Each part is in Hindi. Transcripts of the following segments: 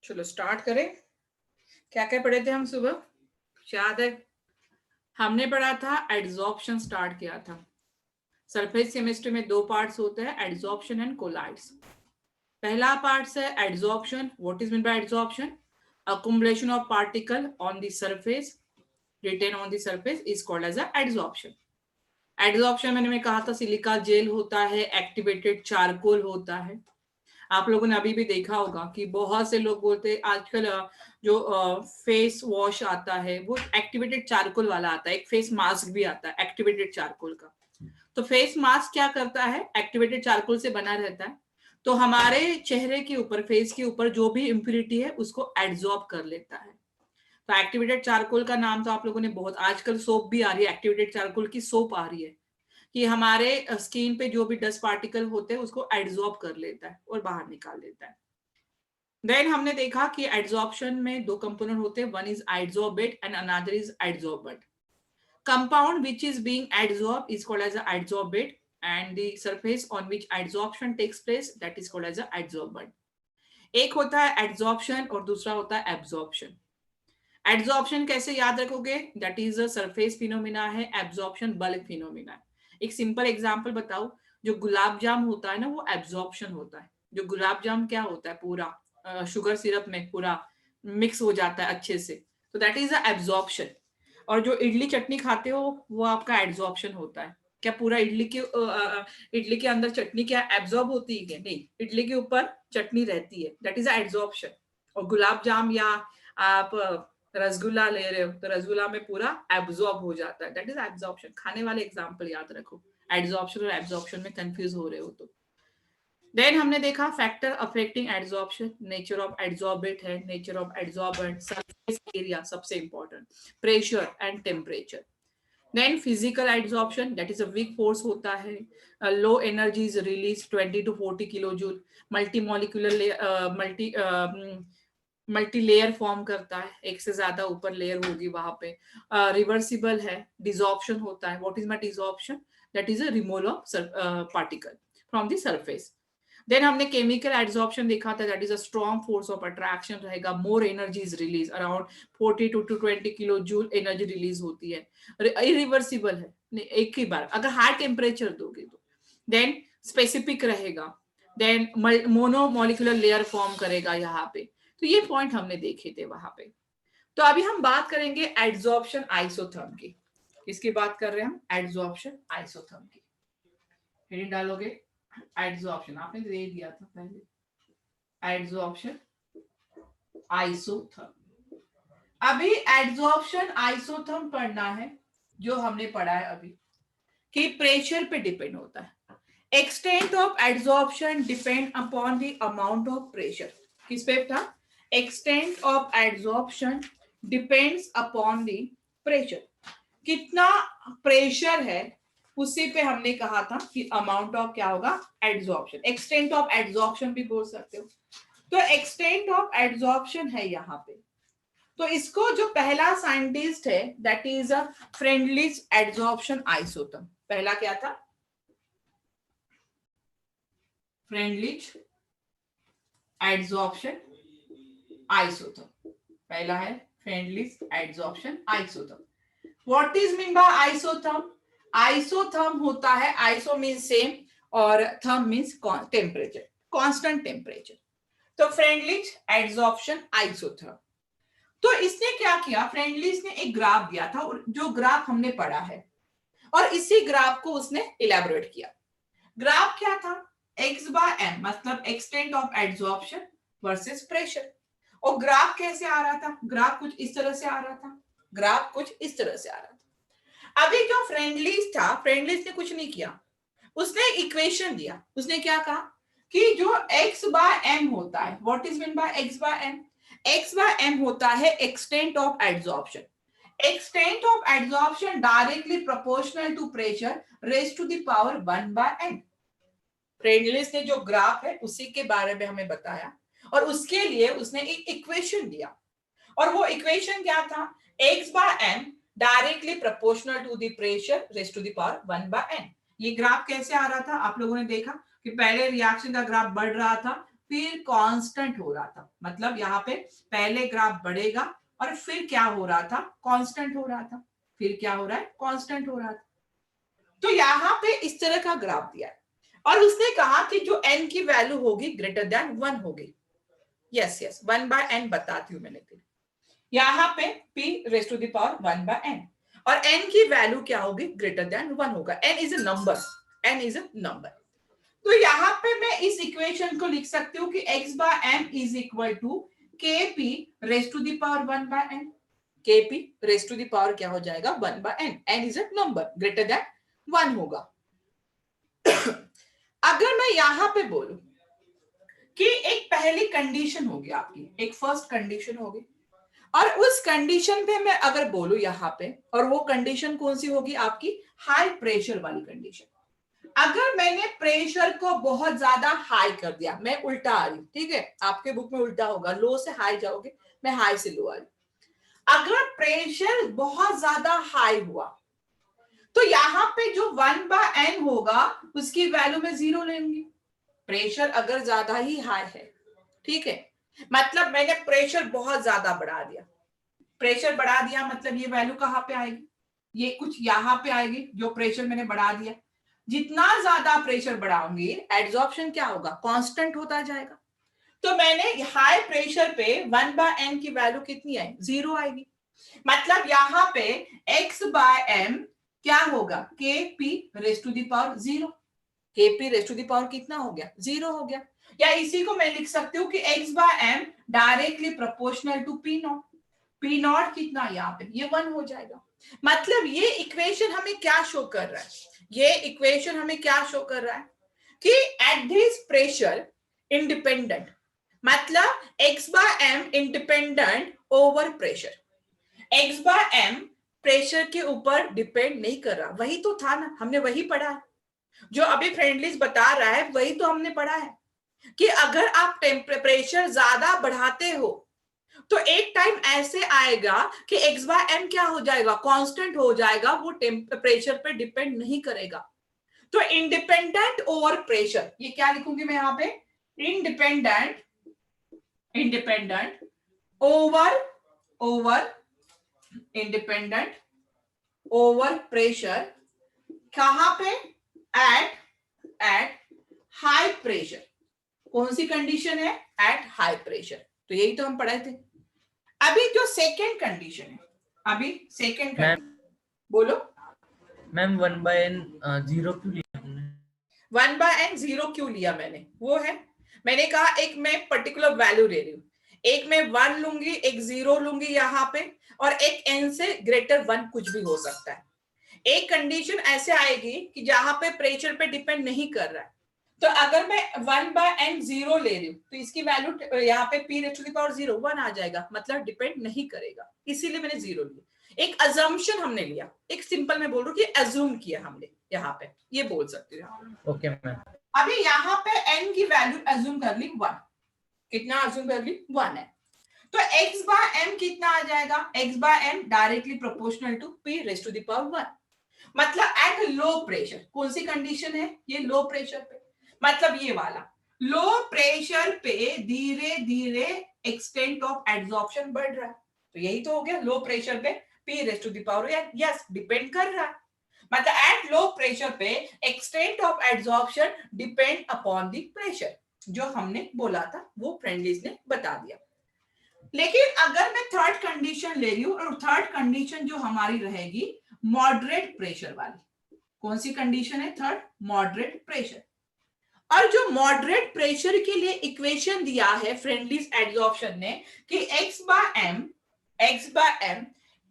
चलो स्टार्ट करें। क्या क्या पढ़े थे हम सुबह, याद है? हमने पढ़ा था एड्सॉर्प्शन, स्टार्ट किया था। सरफेस केमिस्ट्री में दो पार्ट्स होते हैं, एड्सॉर्प्शन एंड कोलाइड्स। पहला पार्ट है adsorption. What is mean bye adsorption? accumulation of particle on the surface, retain on the surface is called as a adsorption. Adsorption मैंने कहा था सिलिका जेल होता है, एक्टिवेटेड चारकोल होता है। आप लोगों ने अभी भी देखा होगा कि बहुत से लोग बोलते हैं आजकल जो फेस वॉश आता है वो एक्टिवेटेड चारकोल वाला आता है, एक फेस मास्क भी आता है एक्टिवेटेड चारकोल का। तो फेस मास्क क्या करता है? एक्टिवेटेड चारकोल से बना रहता है, तो हमारे चेहरे के ऊपर, फेस के ऊपर जो भी इम्प्यूरिटी है उसको एड्सॉर्ब कर लेता है। तो एक्टिवेटेड चारकोल का नाम तो आप लोगों ने बहुत, आजकल सोप भी आ रही है, एक्टिवेटेड चारकोल की सोप आ रही है कि हमारे स्किन पे जो भी डस्ट पार्टिकल होते हैं उसको एड्सॉर्ब कर लेता है और बाहर निकाल देता है। देन हमने देखा कि एड्सॉर्प्शन में दो कंपोनेंट होते हैं, one is adsorbate and another is adsorbent. Compound which is being adsorbed is called as a adsorbate, and the surface on which adsorption takes place that is called as a adsorbent. एक होता है adsorption और दूसरा होता है absorption. Adsorption कैसे याद रखोगे? That is a surface phenomena है, absorption bulk phenomena है। एक सिंपल एग्जांपल बताओ, जो गुलाब जाम होता है ना वो एब्जॉर्प्शन होता है। जो गुलाब जाम क्या होता है, पूरा शुगर सिरप में पूरा मिक्स हो जाता है अच्छे से, तो दैट इज अ एब्जॉर्प्शन। और जो इडली चटनी खाते हो वो आपका एड्सॉर्प्शन होता है। क्या पूरा इडली के अंदर चटनी क्या एब्जॉर्ब होती है क्या? नहीं, इडली के ऊपर चटनी रहती है, दैट इज एड्सॉर्प्शन। और गुलाब जाम या आप रसगुल्ला ले रहे हो तो रसगुल्ला में पूरा एब्जॉर्ब हो जाता है, दैट इज एब्जॉर्प्शन। खाने वाले एग्जांपल याद रखो, एड्सॉर्प्शन और एब्जॉर्प्शन में कंफ्यूज हो रहे हो तो। देन हमने देखा factor affecting adsorption, nature of adsorbate है, nature of adsorbent, surface area सबसे important, pressure and temperature. Then physical adsorption, that is a weak force होता है, low energy is release 20 to 40 kilo joule, multi molecular multi layer form करता है, एक से ज्यादा ऊपर लेयर होगी वहां पे, रिवर्सिबल है, डिसॉर्प्शन होता है। What is my desorption? That is a removal of particle from the surface. Then हमने केमिकल एड्सॉर्प्शन देखा था, that is a strong force of attraction रहेगा, more energy is release, around 40 to 20 kilo joule energy release होती है, इरिवर्सिबल है, एक ही बार अगर हाई टेम्परेचर दोगे तो। देन स्पेसिफिक रहेगा, then mono molecular layer form करेगा यहाँ पे। तो ये पॉइंट हमने देखे थे वहां पे। तो अभी हम बात करेंगे एड्सॉर्प्शन आइसोथर्म की। किसकी बात कर रहे हैं हम? एड्सॉर्प्शन आइसोथर्म की। हेडिंग डालोगे एड्सॉर्प्शन, आपने दे दिया था पहले, एड्सॉर्प्शन आइसोथर्म। अभी एड्सॉर्प्शन आइसोथर्म पढ़ना है, जो हमने पढ़ा है अभी कि प्रेशर पे डिपेंड होता है। Extent of adsorption depend upon the amount of pressure. किस पे था? Extent of adsorption depends upon the pressure. कितना प्रेशर है उसी पे हमने कहा था कि अमाउंट ऑफ क्या होगा? एड्सॉर्प्शन। एक्सटेंट ऑफ एड्सॉर्प्शन भी बोल सकते हो। तो एक्सटेंट ऑफ एड्सॉर्प्शन है यहाँ पे। तो इसको जो पहला साइंटिस्ट है that is a Freundlich adsorption isotherm. पहला क्या था? Freundlich adsorption isotherm. पहला है Freundlich adsorption isotherm. What is mean by isotherm? Isotherm होता है, आइसो मीन्स सेम और therm means temperature, constant temperature. तो फ्रेंडलिश एड्सॉर्प्शन आइसोथर्म। तो इसने क्या किया? फ्रेंडलिश ने एक ग्राफ दिया था, और जो ग्राफ हमने पढ़ा है, और इसी ग्राफ को उसने इलेबोरेट किया। ग्राफ क्या था? x बाय m, मतलब extent of adsorption versus pressure. और ग्राफ कैसे आ रहा था? ग्राफ कुछ इस तरह से आ रहा था, ग्राफ कुछ इस तरह से आ रहा था। अभी जो फ्रेंडलिश था, फ्रेंडलिश ने कुछ नहीं किया, उसने इक्वेशन दिया। उसने क्या कहा कि जो x बाय m होता है, what is mean by x by m? x by m होता है extent of adsorption. Extent of adsorption directly proportional to pressure raise to the power 1 by n। Freundlich ने जो ग्राफ है उसी के बारे में हमें बताया, और उसके लिए उसने एक इक्वेशन दिया, और वो इक्वेशन क्या था? x by m directly proportional to the pressure raise to the power 1 by n। ये ग्राफ कैसे आ रहा था? आप लोगों ने देखा कि पहले रिएक्शन का ग्राफ बढ़ रहा था, फिर कांस्टेंट हो रहा था। मतलब यहाँ पे पहले ग्राफ बढ़ेगा और फिर क्या हो रहा था, कांस्टेंट हो रहा था, फिर क्या हो रहा है, कांस्टेंट हो रहा था। तो यहाँ पे इस तरह का ग्राफ दिया और उसने कहा कि जो n की वैल्यू होगी ग्रेटर देन 1 होगी। यस यस 1/n बताती हूं मैंने फिर। यहाँ पे p raise to the power 1/n और n की वैल्यू क्या होगी, ग्रेटर देन 1 होगा। n is a number, n is a number. तो यहाँ पे मैं इस इक्वेशन को लिख सकती हूँ कि x/m is equal to kp raise to the power 1/n। kp raise to the power क्या हो जाएगा, 1/n। n is a number, greater than 1 होगा। अगर मैं यहां पे बोलूं कि एक पहली कंडीशन होगी आपकी, एक फर्स्ट कंडीशन होगी और उस कंडीशन पे मैं अगर बोलूं यहां पे, और वो कंडीशन कौन सी होगी आपकी, हाई प्रेशर वाली कंडीशन। अगर मैंने प्रेशर को बहुत ज्यादा हाई कर दिया, मैं उल्टा आ रही हूं, ठीक है, आपके बुक में उल्टा होगा, लो से हाई जाओगे, मैं हाई से लो आ रही हूं। अगर प्रेशर बहुत ज्यादा हाई हुआ तो यहां पे जो 1/n होगा उसकी वैल्यू में 0 लेंगे। प्रेशर अगर ज्यादा ही हाई है, ठीक है, मतलब मैंने प्रेशर बहुत ज्यादा बढ़ा दिया, प्रेशर बढ़ा दिया मतलब ये वैल्यू कहां पे आएगी, ये कुछ यहां पे आएगी, जो प्रेशर मैंने बढ़ा दिया। जितना ज्यादा प्रेशर बढ़ाऊंगी एड्सॉर्प्शन क्या होगा, कांस्टेंट होता जाएगा। तो मैंने हाई प्रेशर पे 1/n की वैल्यू कितनी आई, 0 आएगी। मतलब यहां पे x/m क्या होगा, kp raise to the power 0। kp raise to the power कितना हो गया, 0 हो गया। या इसी को मैं लिख सकती हूँ कि x/m directly proportional to p not. p not कितना यहाँ पे, ये 1 हो जाएगा। मतलब ये इक्वेशन हमें क्या शो कर रहा है, ये इक्वेशन हमें क्या शो कर रहा है कि एट दिस प्रेशर इंडिपेंडेंट, मतलब x/m independent over pressure. x/m pressure के ऊपर डिपेंड नहीं कर रहा, वही तो था ना, हमने वही पढ़ा है। जो अभी फ्रेंडलीज बता रहा है वही तो हमने पढ़ा है कि अगर आप टेम्परेचर ज्यादा बढ़ाते हो तो एक टाइम ऐसे आएगा कि x/m क्या हो जाएगा, कांस्टेंट हो जाएगा, वो टेम्परेचर पे डिपेंड नहीं करेगा। तो इंडिपेंडेंट ओवर प्रेशर, ये क्या लिखूंगी मैं यहाँ पे, independent independent over independent over pressure, कहां पे, एट हाई प्रेशर। कौन सी कंडीशन है, एट हाई प्रेशर। तो यही तो हम पढ़े थे। अभी जो सेकेंड कंडीशन है, अभी सेकेंड कंडीशन बोलो मैम 1/n 0 क्यों लिया हमने, 1/n 0 क्यों लिया मैंने, वो है मैंने कहा एक मैं पर्टिकुलर वैल्यू ले रही हूँ, एक मैं 1 लूंगी, एक 0 लूंगी यहाँ पे, और एक n से ग्रेटर 1 कुछ भी हो सकता है। एक कंडीशन ऐसे आएगी कि जहां पे प्रेशर पे डिपेंड नहीं कर रहा है। तो अगर मैं 1/n 0 ले रही हूँ तो इसकी वैल्यू यहाँ पे p raise to the power 0 1 आ जाएगा, मतलब डिपेंड नहीं करेगा, इसीलिए मैंने 0 लिया। एक अजम्पशन हमने लिया, एक सिंपल में बोल रहा हूँ कि अज्यूम किया हमने यहाँ पे, ये बोल सकते हो। Okay ma'am. अभी यहाँ पे n की वैल्यू अज्यूम कर ली 1, कितना अज्यूम कर ली, 1 है। तो x/m कितना आ जाएगा, x/m directly proportional to p raise to the power 1। मतलब एट लो प्रेशर, कौन सी कंडीशन है ये, लो प्रेशर पे, मतलब ये वाला लो प्रेशर पे धीरे धीरे एक्सटेंट ऑफ एड्सॉर्प्शन बढ़ रहा है। तो यही तो हो गया, लो प्रेशर पे p raise to the power yes depend कर रहा है। मतलब एट लो प्रेशर पे extent of adsorption depend upon the pressure, जो हमने बोला था वो फ्रेंडलीज ने बता दिया। लेकिन अगर मैं थर्ड कंडीशन ले रही हूँ, और थर्ड कंडीशन जो हमारी रहेगी मॉडरेट प्रेशर वाली, कौन सी कंडीशन है, थर्ड मॉडरेट प्रेशर। और जो मॉडरेट प्रेशर के लिए इक्वेशन दिया है फ्रेंडलीज एड्सॉर्प्शन ने कि x/m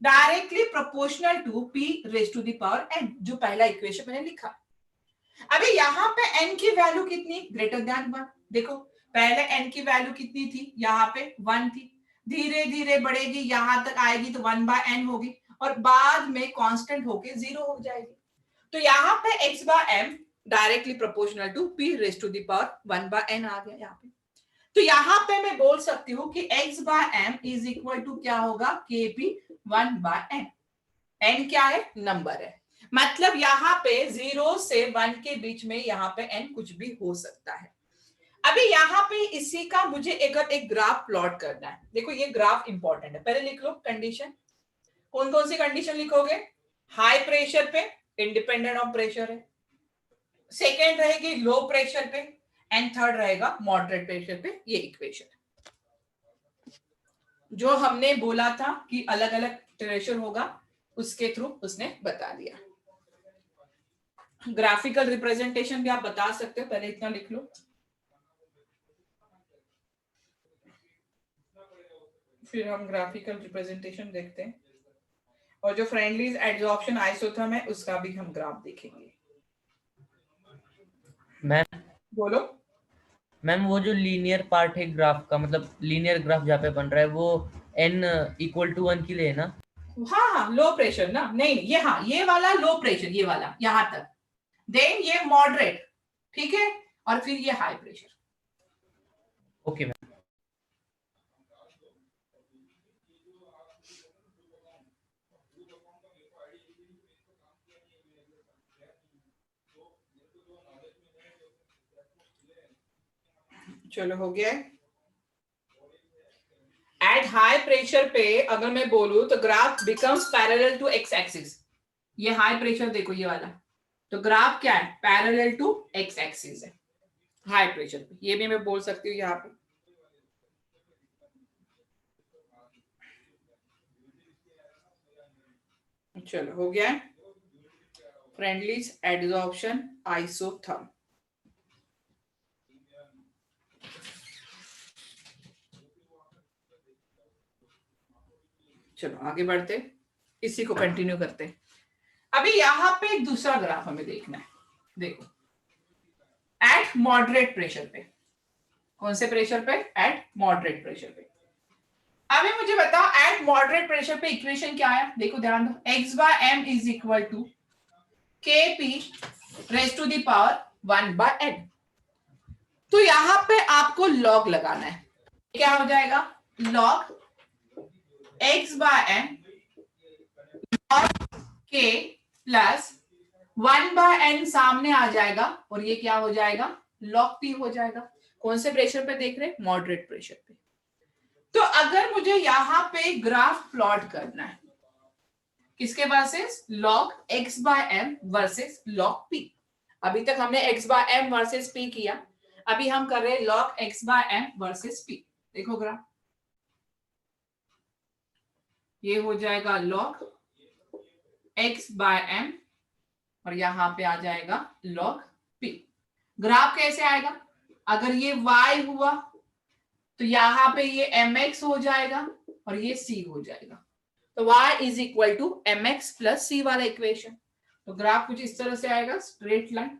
directly proportional to p raise to the power n, जो पहला इक्वेशन मैंने लिखा। अभी यहाँ पे n की वैल्यू कितनी, ग्रेटर देन 1। देखो पहले n की वैल्यू कितनी थी, यहाँ पे 1 थी, धीरे धीरे बढ़ेगी, यहां तक आएगी तो 1/n होगी, और बाद में कांस्टेंट होके 0 हो जाएगी। तो यहाँ पे x/m directly proportional to p raise to the power 1/n आ गया यहाँ पे। तो यहाँ पे मैं बोल सकती हूँ कि x/m इज इक्वल टू क्या होगा, kp 1/n। n क्या है, नंबर है, मतलब यहाँ पे 0 से 1 के बीच में यहाँ पे n कुछ भी हो सकता है। अभी यहाँ पे इसी का मुझे एक ग्राफ प्लॉट करना है। देखो ये ग्राफ इंपॉर्टेंट है, पहले लिख लो कंडीशन। कौन कौन सी कंडीशन लिखोगे? हाई प्रेशर पे इंडिपेंडेंट ऑफ प्रेशर है, सेकेंड रहेगी लो प्रेशर पे, एंड थर्ड रहेगा मॉडरेट प्रेशर पे। ये इक्वेशन जो हमने बोला था कि अलग अलग प्रेशर होगा, उसके थ्रू उसने बता दिया। ग्राफिकल रिप्रेजेंटेशन भी आप बता सकते हो, पहले इतना लिख लो। फिर हम ग्राफिकल रिप्रेजेंटेशन देखते हैं, और जो फ्रेंडलीज एडजॉर्प्शन आइसोथर्म है उसका भी हम ग्राफ देखेंगे। मैम बोलो। मैम वो जो लीनियर पार्ट है ग्राफ का, मतलब लीनियर ग्राफ जहाँ पे बन रहा है, वो n = 1 के लिए है ना? हाँ हाँ, लो प्रेशर ना, नहीं ये, हाँ ये वाला लो प्रेशर, ये वाला यहां तक, देन ये मॉडरेट, ठीक है, और फिर ये हाई प्रेशर। Okay ma'am. चलो हो गया है। एट हाई प्रेशर पे अगर मैं बोलूं तो graph becomes parallel to X axis. ये हाई प्रेशर देखो ये वाला, तो ग्राफ क्या है? पैरेलल टू एक्स एक्सिस है हाई प्रेशर पे। ये भी मैं बोल सकती हूँ यहाँ पे। चलो हो गया है। Friendlies adsorption isotherm. चलो आगे बढ़ते, इसी को कंटिन्यू करते। अभी यहाँ पे एक दूसरा ग्राफ हमें देखना है। देखो एट मॉडरेट प्रेशर पे, कौन से प्रेशर पे? एट मॉडरेट प्रेशर पे। अभी मुझे बताओ एट मॉडरेट प्रेशर पे इक्वेशन क्या है? देखो ध्यान दो, x/m is equal to kp raise to the power 1/n। तो यहां पे आपको लॉग लगाना है। क्या हो जाएगा? Log x/m log k plus 1/n सामने आ जाएगा, और ये क्या हो जाएगा? log p हो जाएगा। कौन से प्रेशर पे देख रहे? मॉडरेट प्रेशर पे। तो अगर मुझे यहां पे ग्राफ प्लॉट करना है, किसके versus? log x/m versus log p। अभी तक हमने x/m वर्सेस p किया, अभी हम कर रहे हैं log x/m वर्सेस p। देखो ग्राफ, ये हो जाएगा log x/m और यहां पे आ जाएगा log p। ग्राफ कैसे आएगा? अगर ये y हुआ तो यहां पे ये mx हो जाएगा और ये c हो जाएगा, तो y is equal to mx plus c वाला इक्वेशन। तो ग्राफ कुछ इस तरह से आएगा, स्ट्रेट लाइन,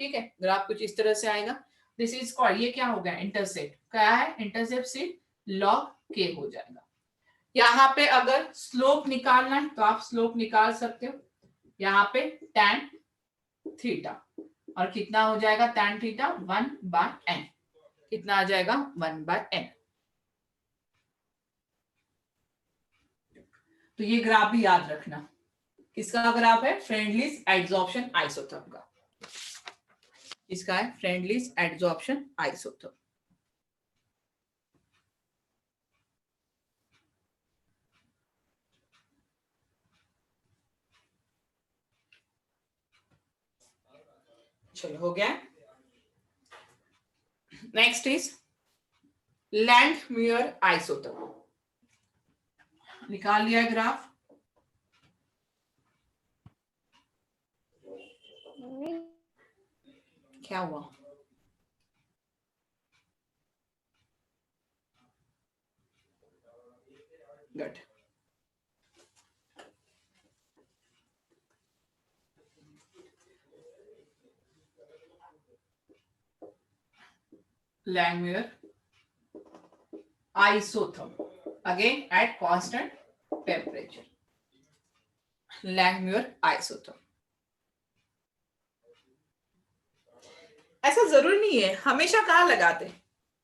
ठीक है। ग्राफ कुछ इस तरह से आएगा। दिस इज कॉल्ड, ये क्या हो गया? इंटरसेप्ट। क्या है? इंटरसेप्ट से log k हो जाएगा। यहाँ पे अगर स्लोप निकालना है तो आप स्लोप निकाल सकते हो, यहाँ पे tan थीटा, और कितना हो जाएगा tan थीटा? 1/n। कितना आ जाएगा? 1/n। तो ये ग्राफ भी याद रखना। किसका ग्राफ है? फ्रेंडलीज एडजॉर्प्शन आइसोथर्म का। इसका है फ्रेंडलीज एडजॉर्प्शन आइसोथर्म। चलो हो गया। Next is Langmuir isotherm. निकाल लिया ग्राफ। क्या हुआ? Good. Langmuir isotherm again at constant temperature. Langmuir isotherm. ऐसा जरूरी नहीं है हमेशा कहाँ लगाते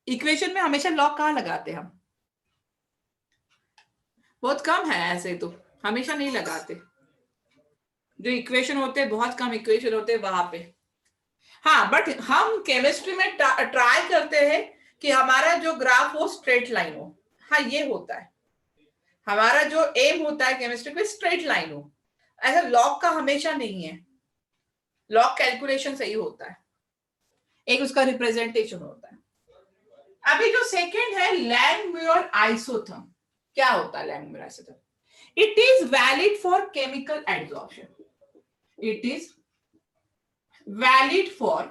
इक्वेशन में, हमेशा लॉग कहाँ लगाते हम? बहुत कम है ऐसे, तो हमेशा नहीं लगाते। जो इक्वेशन होते हैं, बहुत कम इक्वेशन होते हैं वहां पे। हाँ, बट हम केमिस्ट्री में ट्राई करते हैं कि हमारा जो ग्राफ हो स्ट्रेट लाइन हो। हाँ, ये होता है हमारा जो एम होता है केमिस्ट्री में, स्ट्रेट लाइन हो। ऐसा लॉग का हमेशा नहीं है, लॉग कैलकुलेशन सही होता है, एक उसका रिप्रेजेंटेशन होता है। अभी जो सेकंड है लैंगम्यूर आइसोथर्म, क्या होता है Langmuir isotherm? It is valid for chemical adsorption, it is valid for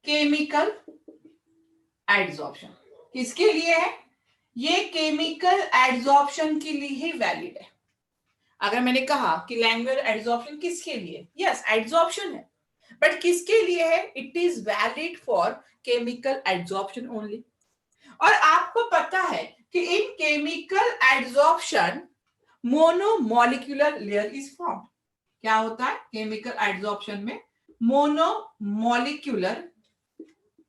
chemical adsorption. किसके लिए है ये? केमिकल एड्सॉर्प्शन के लिए ही वैलिड है। अगर मैंने कहा कि लैंगम्यूर एड्सॉर्प्शन किसके लिए, यस एड्सॉर्प्शन है, बट किसके लिए है? It is valid for chemical adsorption only. और आपको पता है कि in chemical adsorption monomolecular layer is form. क्या होता है केमिकल एड्सॉर्प्शन में? Monomolecular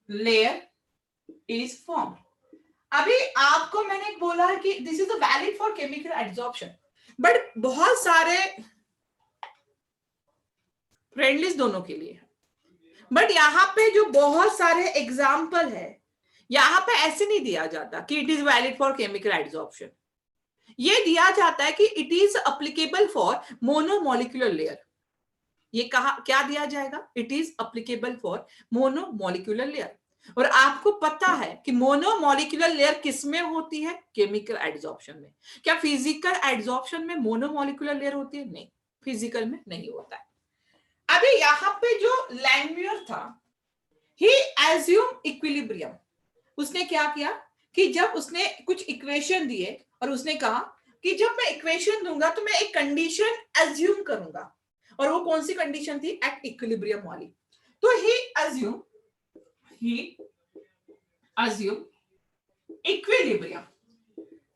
layer is form. अभी आपको मैंने बोला है कि this is valid for chemical adsorption, but बहुत सारे फ्रेंडलीज दोनों के लिए, बट यहाँ पे जो बहुत सारे एग्जाम्पल है यहाँ पे ऐसे नहीं दिया जाता कि it is valid for chemical adsorption. ये दिया जाता है कि it is applicable for monomolecular layer. ये कहा क्या दिया जाएगा? It is applicable for monomolecular layer. और आपको पता है कि मोनोमोलिक्यूलर लेयर किस में होती है? केमिकल एड्सॉर्प्शन में। क्या फिजिकल एड्सॉर्प्शन में मोनोमोलिक्यूलर लेयर होती है? नहीं, फिजिकल में नहीं होता है। अभी यहाँ पे जो लैंगम्यूर था, ही एज्यूम इक्विलिब्रियम। उसने क्या किया कि जब उसने कुछ इक्वेशन दिए और उसने कहा कि जब मैं इक्वेशन दूंगा तो मैं एक कंडीशन एज्यूम करूंगा, और वो कौन सी कंडीशन थी? एट इक्विलिब्रियम वाली। तो ही एज्यूम इक्विलिब्रियम।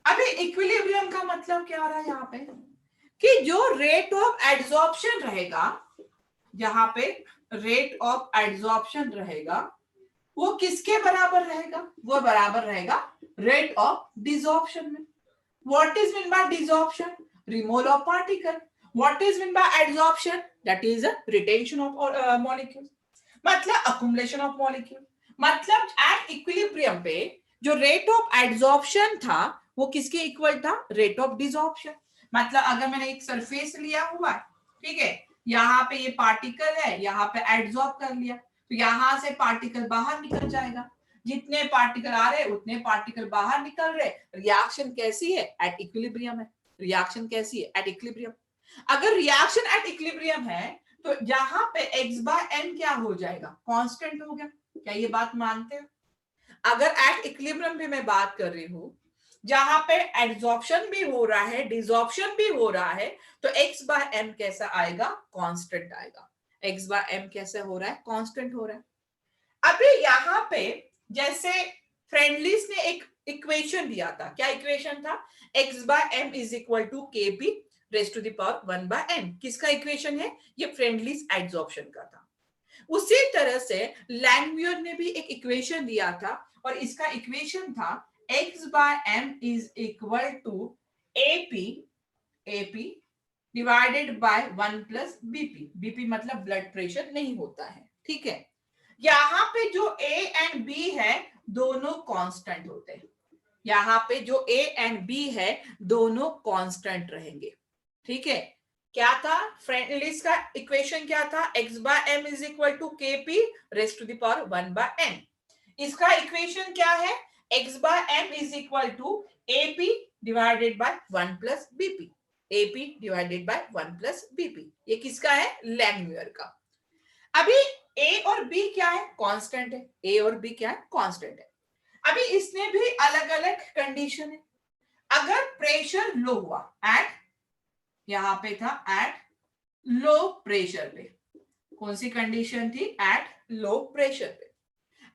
अभी इक्विलिब्रियम का मतलब क्या आ रहा है यहाँ पे? कि जो रेट ऑफ एड्सॉर्प्शन रहेगा, यहाँ पे रेट ऑफ एड्सॉर्प्शन रहेगा, वो किसके बराबर रहेगा? वो बराबर रहेगा रेट ऑफ डिसॉर्प्शन में। What is mean bye desorption? Removal of particle. What is mean bye adsorption? That is a retention of molecule, मतलब अकुमुलेशन ऑफ मॉलिक्यूल। मतलब एट इक्विलिब्रियम पे जो रेट ऑफ एड्सॉर्प्शन था वो किसके इक्वल था? Rate of desorption. मतलब अगर मैंने एक सरफेस लिया हुआ है, ठीक है, यहाँ पे ये पार्टिकल है, यहाँ पे एड्सॉर्ब कर लिया, तो यहां से पार्टिकल बाहर निकल जाएगा। जितने पार्टिकल आ रहे उतने पार्टिकल बाहर निकल रहे। रिएक्शन कैसी है? एट इक्विलिब्रियम है। रिएक्शन कैसी है? At equilibrium. अगर रिएक्शन एट इक्विलिब्रियम है तो यहाँ पे x बाय m क्या हो जाएगा? कांस्टेंट हो गया। क्या ये बात मानते हैं? अगर एट इक्विलिब्रियम भी मैं बात कर रही हूँ जहां पे एड्सॉर्प्शन भी हो रहा है, डिसॉर्प्शन भी हो रहा है, तो x बाय m कैसा आएगा? कांस्टेंट आएगा। x बाय m कैसे हो रहा है? कांस्टेंट हो रहा है। अभी यहाँ पे जैसे फ्रेंडलीज ने एक इक्वेशन दिया था, क्या इक्वेशन था? x by m is equal to K P raise to the power 1 by n। किसका इक्वेशन है? ये फ्रेंडलीज एड्सॉर्प्शन का था। उसी तरह से लैंगम्यूर ने भी एक इक्वेशन दिया था, और इसका इक्वेशन था x by m is equal to AP divided by 1 plus BP. BP मतलब ब्लड प्रेशर नहीं होता है, ठीक है। यहाँ पे जो A एंड B है दोनों कांस्टेंट होते हैं। यहाँ पे जो A एंड B है दोनों कांस्टेंट रहेंगे, ठीक है। क्या था फ्रेंडलीज का इक्वेशन? क्या था? x by m is equal to K P raise to the power 1 by n। इसका इक्वेशन क्या है? x by m is equal to AP divided by 1 plus BP. AP divided by 1 plus BP. ये किसका है? लैंगम्यूर का। अभी A और B क्या है? कांस्टेंट है। A और B क्या है? कांस्टेंट है। अभी इसमें भी अलग अलग कंडीशन है। अगर प्रेशर लो हुआ एट, यहां पे था एट लो प्रेशर पे, कौन सी कंडीशन थी? एट लो प्रेशर पे।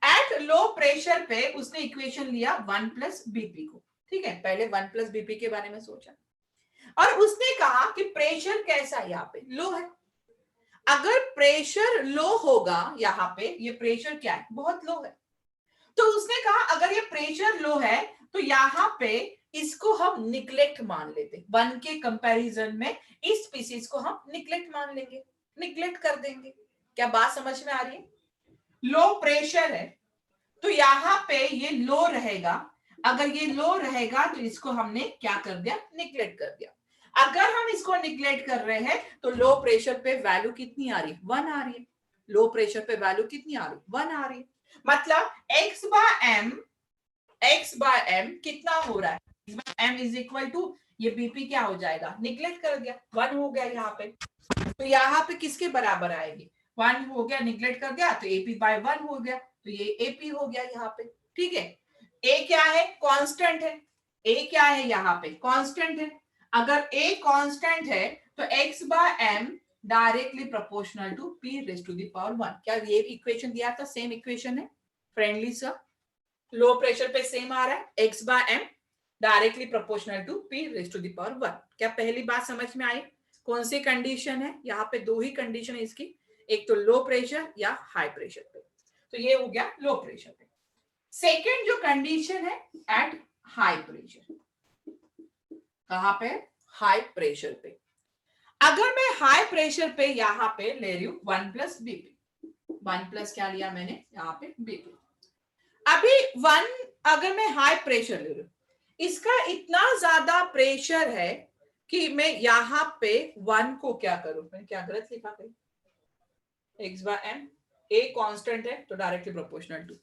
एट लो प्रेशर पे उसने इक्वेशन लिया 1 प्लस बीपी को, ठीक है। पहले 1 प्लस बीपी के बारे में सोचा, और उसने कहा कि प्रेशर कैसा है? यहाँ पे लो है। अगर प्रेशर लो होगा, यहाँ पे ये प्रेशर क्या है? बहुत लो है। तो उसने कहा अगर ये प्रेशर लो है तो यहाँ पे इसको हम निग्लेक्ट मान लेते, 1 के कंपैरिजन में इस स्पीसीज को हम निग्लेक्ट मान लेंगे, निग्लेक्ट कर देंगे। क्या बात समझ में आ रही है? लो प्रेशर है तो यहाँ पे ये लो रहेगा, अगर ये लो रहेगा तो इसको हमने क्या कर दिया, निग्लेक्ट कर दिया। अगर हम इसको निग्लेक्ट कर रहे हैं तो लो प्रेशर पे वैल्यू कितनी आ रही है, 1 आ रही है। लो प्रेशर पे वैल्यू कितनी आ रही है, 1 आ रही है। मतलब x बाय m कितना हो रहा है, m इज इक्वल टू, ये बीपी क्या हो जाएगा, निग्लेक्ट कर दिया, 1 हो गया यहाँ पे। तो यहाँ पे किसके बराबर आएगी, 1 हो गया, निग्लेक्ट कर दिया तो एपी बाय 1 हो गया, तो ये एपी हो गया यहाँ पे। ठीक है, ए क्या है, कांस्टेंट है। ए क्या है यहाँ पे, कांस्टेंट है। अगर ए कांस्टेंट है तो x by m directly proportional to p raise to the power 1। क्या ये इक्वेशन दिया था, सेम इक्वेशन है फ्रेंडली सर। लो प्रेशर पे सेम आ रहा है, x by m directly proportional to p raise to the power 1। क्या पहली बात समझ में आई? कौन सी कंडीशन है, यहाँ पे दो ही कंडीशन है इसकी, एक तो लो प्रेशर या हाई प्रेशर पे। तो ये हो गया लो प्रेशर पे। सेकेंड जो कंडीशन है एट हाई प्रेशर, कहां पे, हाई प्रेशर पे। अगर मैं हाई प्रेशर पे यहाँ पे ले रही हूं 1 प्लस बीपी, 1 प्लस क्या लिया मैंने यहाँ पे बीपी। अभी 1 अगर मैं हाई प्रेशर ले रही हूं, इसका इतना ज्यादा प्रेशर है कि मैं यहाँ पे 1 को क्या करूं, मैंने क्या गलत लिखा कहीं, x by m, a constant है तो directly proportional to,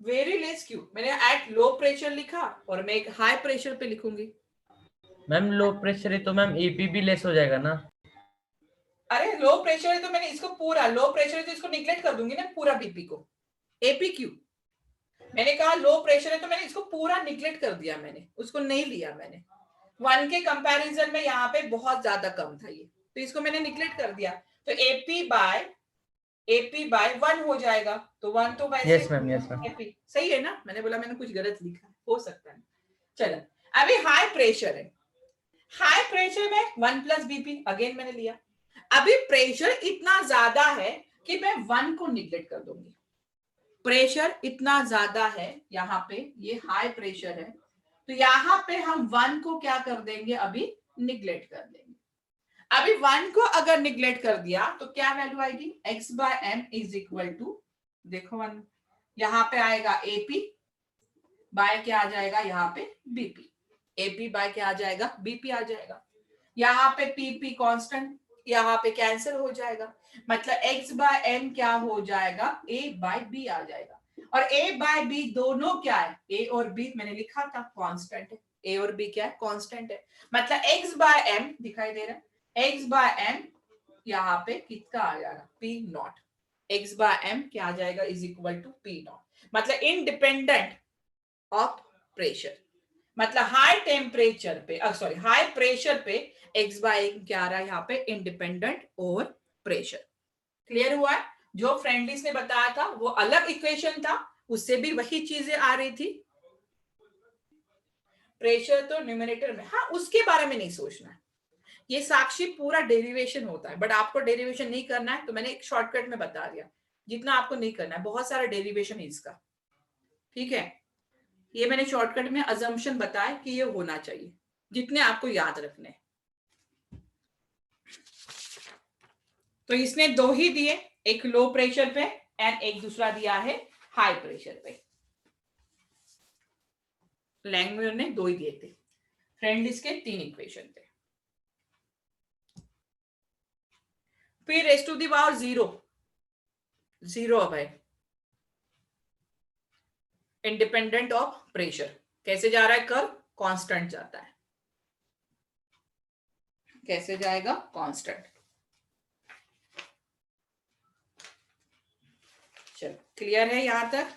very less क्यों, मैंने एट लो प्रेशर लिखा और मैं एक हाई प्रेशर पे लिखूंगी। मैम लो प्रेशर है तो मैम एपी भी लेस हो जाएगा ना। अरे लो प्रेशर है तो मैंने इसको पूरा, लो प्रेशर है तो इसको निग्लेक्ट कर दूंगी ना पूरा बीपी को, एपी क्यू। मैंने कहा लो प्रेशर है तो मैंने इसको पूरा निग्लेक्ट कर दिया, मैंने उसको नहीं लिया, मैंने 1 के कंपैरिजन में यहाँ पे बहुत ज्यादा कम था ये, तो इसको मैंने निग्लेक्ट कर दिया। तो एपी बाय 1 हो जाएगा, तो 1 तो वैसे yes ma'am, yes ma'am. AP सही है ना, मैंने बोला मैंने कुछ गलत लिखा, हो सकता है। चलो अभी हाई प्रेशर है, हाई प्रेशर में 1 प्लस बीपी अगेन मैंने लिया। अभी प्रेशर इतना ज्यादा है कि मैं 1 को निग्लेक्ट कर दूंगी, प्रेशर इतना ज्यादा है यहाँ पे, ये हाई प्रेशर है, तो यहाँ पे हम 1 को क्या कर देंगे, अभी निग्लेक्ट कर देंगे। अभी 1 को अगर निग्लेक्ट कर दिया तो क्या वैल्यू आएगी, x by m is equal to, देखो 1 यहाँ पे आएगा एपी बाय क्या आ जाएगा यहाँ पे बीपी, एपी बाय क्या आ जाएगा, बीपी आ जाएगा। यहाँ पे पीपी कांस्टेंट, यहाँ पे कैंसिल हो जाएगा, मतलब x बाय m क्या हो जाएगा, a बाय b आ जाएगा। और a बाय b दोनों क्या है, a और b मैंने लिखा था कांस्टेंट है, a और b क्या है, कांस्टेंट है। मतलब x बाय m दिखाई दे रहा है, x बाय m यहाँ पे कितना आ जाएगा, p not, x by m क्या आ जाएगा, is equal to p not, मतलब इंडिपेंडेंट ऑफ प्रेशर। मतलब हाई टेम्परेचर पे, सॉरी हाई प्रेशर पे x बाय क्या आ रहा है यहाँ पे, इंडिपेंडेंट ओवर प्रेशर। क्लियर हुआ है? जो फ्रेंडलिस ने बताया था वो अलग इक्वेशन था, उससे भी वही चीजें आ रही थी। प्रेशर तो न्यूमरेटर में, हाँ उसके बारे में नहीं सोचना है, ये साक्षी पूरा डेरिवेशन होता है, बट आपको डेरिवेशन नहीं करना है तो मैंने एक शॉर्टकट में बता दिया, जितना आपको नहीं करना है, बहुत सारा डेरिवेशन है इसका। ठीक है, ये मैंने शॉर्टकट में अजम्पशन बताया कि ये होना चाहिए, जितने आपको याद रखने। तो इसने दो ही दिए, एक लो प्रेशर पे एंड एक दूसरा दिया है हाई प्रेशर पे। लैंग्वेज ने दो ही दिए थे, फ्रेंडलिस के 3 इक्वेशन थे। p raise to the power 0, 0 अब है, इंडिपेंडेंट ऑफ प्रेशर। कैसे जा रहा है कर्व, कांस्टेंट जाता है, कैसे जाएगा, कांस्टेंट। चलो क्लियर है यहां तक,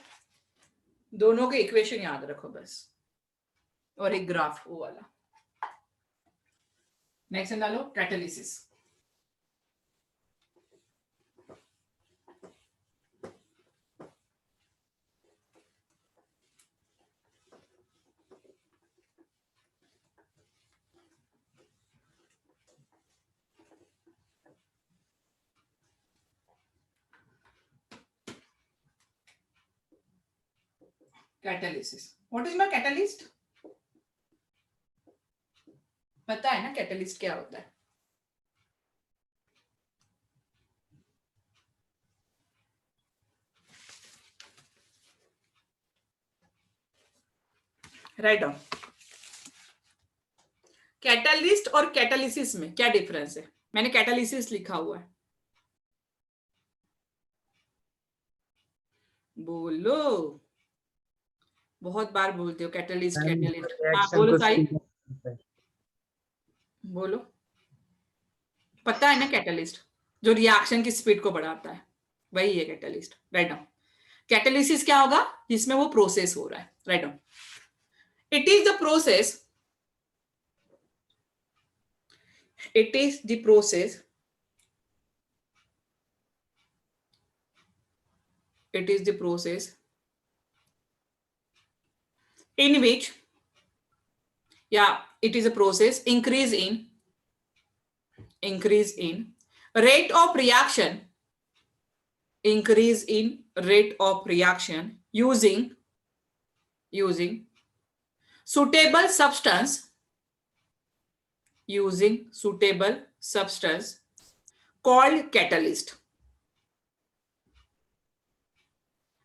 दोनों के इक्वेशन याद रखो बस, और एक ग्राफ वो वाला। नेक्स्ट डालो catalysis. Catalysis, what is my catalyst, पता है ना कैटलिस्ट क्या होता है? Write down. कैटलिस्ट और कैटालिसिस में क्या डिफरेंस है? मैंने कैटालिसिस लिखा हुआ है, बोलो, बहुत बार बोलते हो कैटलिस्ट कैटलिस्ट। हाँ रिएक्शन बोलो को साई, speed up। बोलो। पता है ना कैटलिस्ट जो रिएक्शन की स्पीड को बढ़ाता है, वही है कैटलिस्ट। Write down. कैटालिसिस क्या होगा? जिसमें वो प्रोसेस हो रहा है। Write down. It is the process, it is the process, it is the process in which, yeah, it is a process increase in rate of reaction, increase in rate of reaction using suitable substance, using suitable substance called catalyst,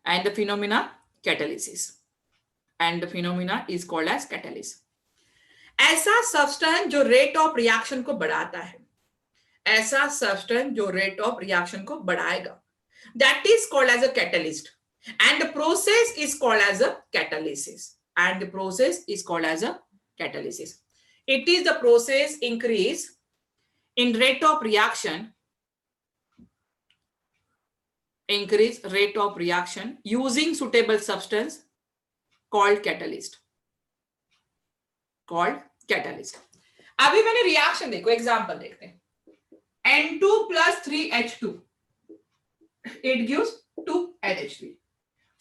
and the phenomena catalysis, and the phenomena is called as catalysis. ऐसा सब्सटेंस जो रेट ऑफ रिएक्शन को बढ़ाता है, ऐसा सब्सटेंस जो रेट ऑफ रिएक्शन को बढ़ाएगा, that is called as a catalyst, and the process is called as a catalysis, and the process is called as a catalysis. It is the process increase in rate of reaction, increase rate of reaction using suitable substance called catalyst, called catalyst. अभी मैंने रिएक्शन देखो, एग्जांपल देखते हैं. N2 plus 3H2, it gives 2NH3.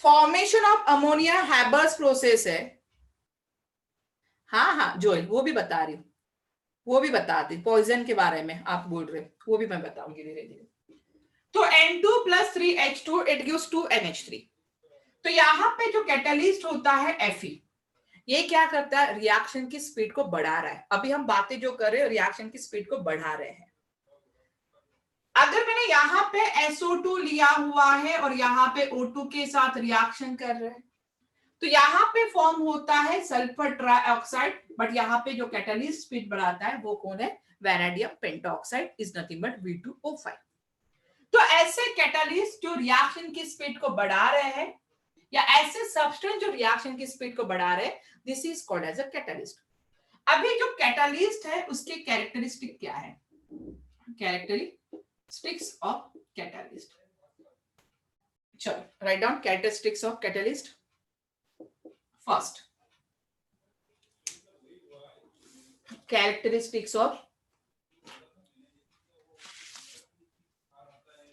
Formation of ammonia Haber's process है. हाँ हाँ जोएल, वो भी बता रही हूँ, वो भी बताती. पॉइजन के बारे में आप बोल रहे हो, वो भी मैं बताऊंगी धीरे धीरे. तो N2 plus 3H2 it gives 2NH3. तो यहाँ पे जो कैटालिस्ट होता है Fe, ये क्या करता है? रिएक्शन की स्पीड को बढ़ा रहा है. अभी हम बातें जो कर रहे हैं रिएक्शन की स्पीड को बढ़ा रहे हैं. अगर मैंने यहाँ पे SO2 लिया हुआ है और यहाँ पे O2 के साथ रिएक्शन कर रहे हैं, तो यहाँ पे फॉर्म होता है सल्फर ट्राइऑक्साइड, बट यहाँ पे जो कैटालिस्ट स्पीड बढ़ाता है वो कौन है? Vanadium pentoxide is nothing but V2O5. तो ऐसे कैटालिस्ट जो रिएक्शन की स्पीड को बढ़ा रहे हैं, या ऐसे सब्सटेंस जो रिएक्शन की स्पीड को बढ़ा रहे हैं, this is called as a catalyst. अभी जो कैटालिस्ट है उसके कैरेक्टरिस्टिक क्या है? Characteristics of catalyst. चलो write down characteristics of catalyst. First, characteristics of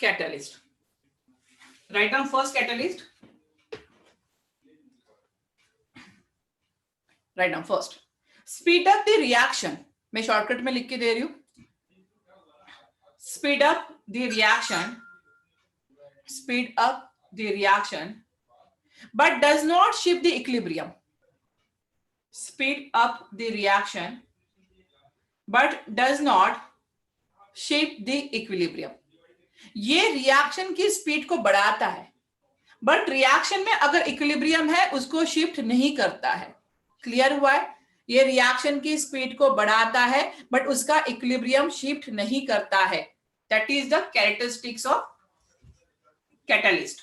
catalyst. Write down first catalyst. Write down first. Speed up the reaction. मैं शॉर्टकट में लिख के दे रही हूं. Speed up the reaction. Speed up the reaction, but does not shift the equilibrium. Speed up the reaction, but does not shift the equilibrium. ये रिएक्शन की स्पीड को बढ़ाता है, बट रिएक्शन में अगर इक्विलिब्रियम है उसको शिफ्ट नहीं करता है. क्लियर हुआ है? ये रिएक्शन की स्पीड को बढ़ाता है बट उसका इक्विलिब्रियम शिफ्ट नहीं करता है. That is the characteristics of catalyst.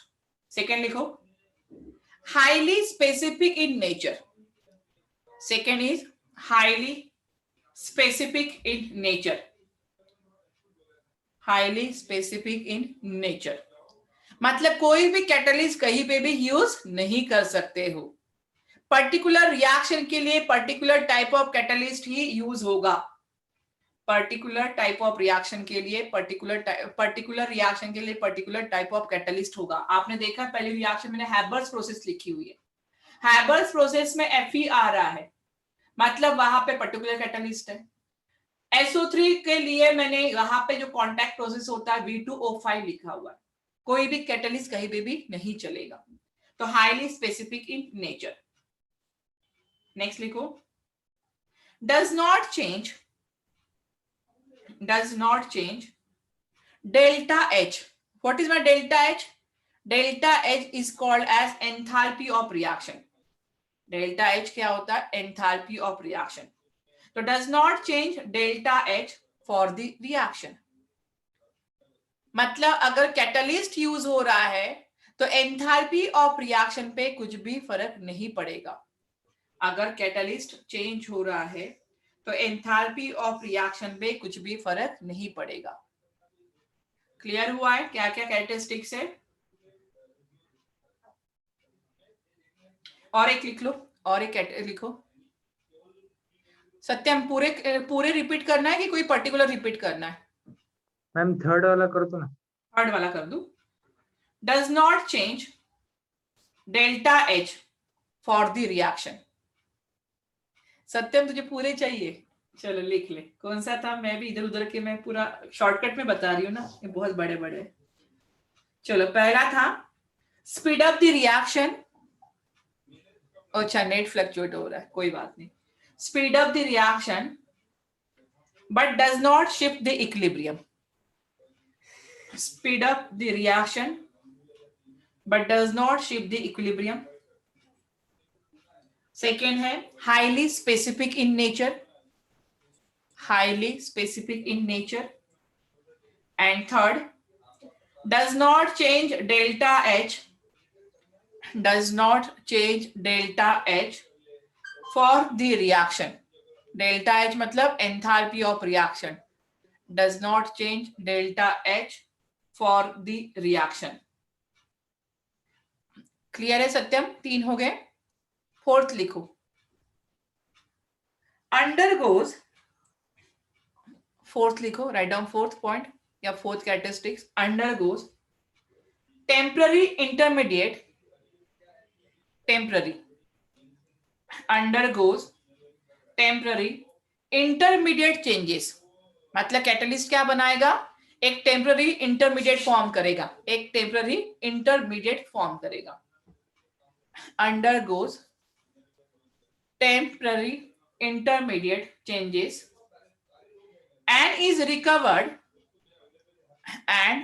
Second लिखो, highly specific in nature. Second is highly specific in nature. Highly specific in nature मतलब कोई भी कैटालिस्ट कहीं पे भी यूज नहीं कर सकते हो. पर्टिकुलर रिएक्शन के लिए particular type of catalyst he use होगा. पर्टिकुलर टाइप ऑफ रिएक्शन के लिए पर्टिकुलर रिएक्शन के लिए पर्टिकुलर टाइप ऑफ कैटालिस्ट होगा. आपने देखा पहली रिएक्शन मैंने हैबर्स प्रोसेस लिखी हुई है. हैबर्स प्रोसेस में Fe आ रहा है, मतलब वहां पे पर्टिकुलर कैटालिस्ट है. SO3 के लिए मैंने यहाँ पे जो कॉन्टैक्ट प्रोसेस होता है V2O5 लिखा हुआ है. कोई भी कैटालिस्ट कहीं पे भी नहीं चलेगा. तो highly specific in nature. Next लिखो, does not change delta H. What is my delta H? Delta H is called as enthalpy of reaction. Delta H क्या होता है? Enthalpy of reaction. तो does not change delta H for the reaction. मतलब अगर कैटलिस्ट यूज हो रहा है तो एंथैल्पी ऑफ रिएक्शन पे कुछ भी फर्क नहीं पड़ेगा. अगर कैटलिस्ट चेंज हो रहा है तो एंथैल्पी ऑफ रिएक्शन पे कुछ भी फर्क नहीं पड़ेगा. क्लियर हुआ है क्या क्या कैरेक्टरिस्टिक्स है? और एक लिख लो, और एक लिखो. सत्यम पूरे पूरे रिपीट करना है कि कोई पर्टिकुलर रिपीट करना है? मैम थर्ड वाला कर दो ना. थर्ड वाला कर दू. Does not change delta H for the reaction. Satyam तुझे पूरे चाहिए? चलो लिख ले. कौन सा था? मैं भी इधर उधर के, मैं पूरा शॉर्टकट में बता रही हूँ ना, ये बहुत बड़े बड़े. चलो पहला था स्पीड अप द रिएक्शन. अच्छा नेट फ्लक्चुएट हो रहा है, कोई बात नहीं. Speed up the reaction but does not shift the equilibrium. Speed up the reaction but does not shift the equilibrium. Second है highly specific in nature. Highly specific in nature. And third, does not change delta H. Does not change delta H for the reaction. Delta H मतलब enthalpy of reaction. Does not change delta H for the reaction. Clear है सत्यम? 3 हो गए. फोर्थ लिखो. अंडरगोज. फोर्थ लिखो, राइट डाउन फोर्थ पॉइंट या fourth characteristics. Undergoes temporary intermediate. Temporary undergoes temporary intermediate changes. मतलब कैटलिस्ट क्या बनाएगा? एक टेम्पररी इंटरमीडिएट फॉर्म करेगा. एक टेम्पररी इंटरमीडिएट फॉर्म करेगा. undergoes temporary intermediate changes and is recovered as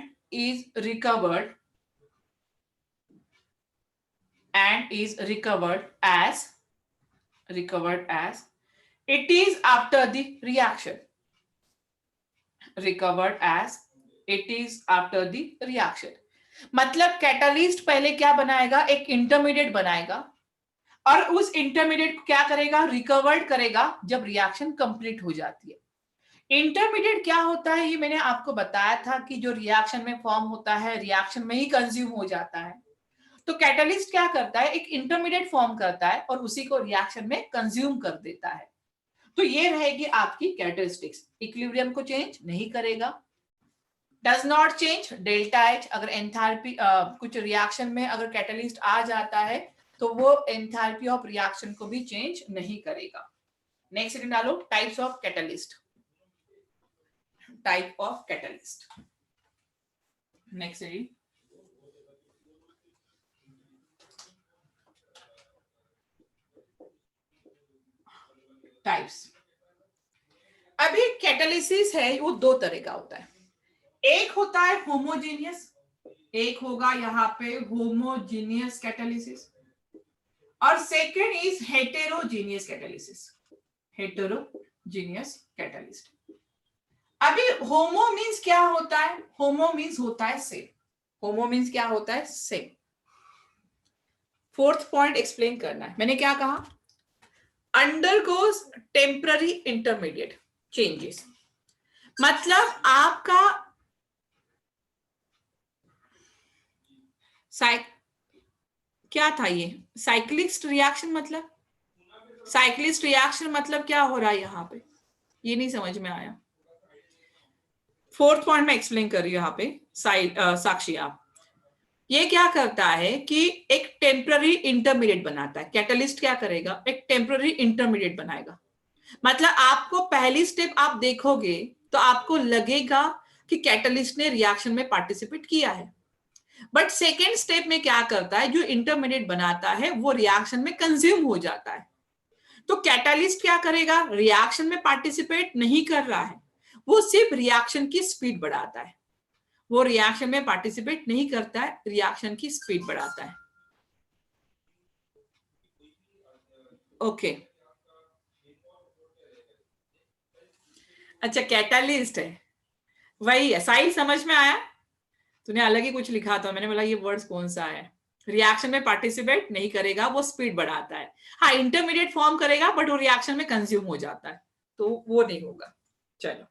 it is after the reaction. Recovered as it is after the reaction. मतलब कैटलिस्ट पहले क्या बनाएगा? एक इंटरमीडिएट बनाएगा और उस इंटरमीडिएट को क्या करेगा? रिकवर्ड करेगा जब रिएक्शन कंप्लीट हो जाती है. इंटरमीडिएट क्या होता है ये मैंने आपको बताया था कि जो रिएक्शन में फॉर्म होता है रिएक्शन में ही कंज्यूम हो जाता है. तो कैटलिस्ट क्या करता है? एक इंटरमीडिएट फॉर्म करता है और उसी को रिएक्शन में कंज्यूम कर देता है. तो ये रहेगी आपकी कैरेक्टरिस्टिक्स. इक्विलिब्रियम को चेंज नहीं करेगा. Does not change delta H. अगर एंथैल्पी कुछ रिएक्शन में अगर कैटलिस्ट आ जाता है तो वो एंथैल्पी ऑफ रिएक्शन को भी चेंज नहीं करेगा. नेक्स्ट रीडिंग डालो. Types of catalyst. Type of catalyst. Next reading. Types. अभी कैटालिसिस है वो दो तरह का होता है. एक होता है होमोजेनियस, एक होगा यहाँ पे होमोजेनियस कैटालिसिस, और second is heterogeneous catalysis. Heterogeneous catalyst. अभी होमो मीन्स क्या होता है? होमो मीन्स होता है सेम. होमो मीन्स क्या होता है? सेम. फोर्थ पॉइंट एक्सप्लेन करना है. मैंने क्या कहा? Undergoes temporary intermediate changes. मतलब आपका क्या था ये? Cyclist reaction. मतलब साइक्लिस्ट रिएक्शन मतलब क्या हो रहा है यहाँ पे? ये नहीं समझ में आया. फोर्थ पॉइंट में एक्सप्लेन कर रही हूँ यहाँ पे. साक्षी आप ये क्या करता है कि एक टेम्पररी इंटरमीडिएट बनाता है. कैटलिस्ट क्या करेगा? एक टेम्पररी इंटरमीडिएट बनाएगा. मतलब आपको पहली स्टेप आप देखोगे तो आपको लगेगा कि कैटलिस्ट ने रिएक्शन में पार्टिसिपेट किया है, बट सेकेंड स्टेप में क्या करता है? जो इंटरमीडिएट बनाता है वो रिएक्शन में कंज्यूम हो जाता है. तो कैटलिस्ट क्या करेगा? रिएक्शन में पार्टिसिपेट नहीं कर रहा है, वो सिर्फ रिएक्शन की स्पीड बढ़ाता है. वो रिएक्शन में पार्टिसिपेट नहीं करता है, रिएक्शन की स्पीड बढ़ाता है. ओके अच्छा कैटालिस्ट है, वही है। साइल समझ में आया? तूने अलग ही कुछ लिखा था, मैंने बोला ये वर्ड्स कौन सा है। रिएक्शन में पार्टिसिपेट नहीं करेगा, वो स्पीड बढ़ाता है। हाँ इंटरमीडिएट फॉर्म करेगा बट वो रिएक्शन में कंज्यूम हो जाता है, तो वो नहीं होगा। चलो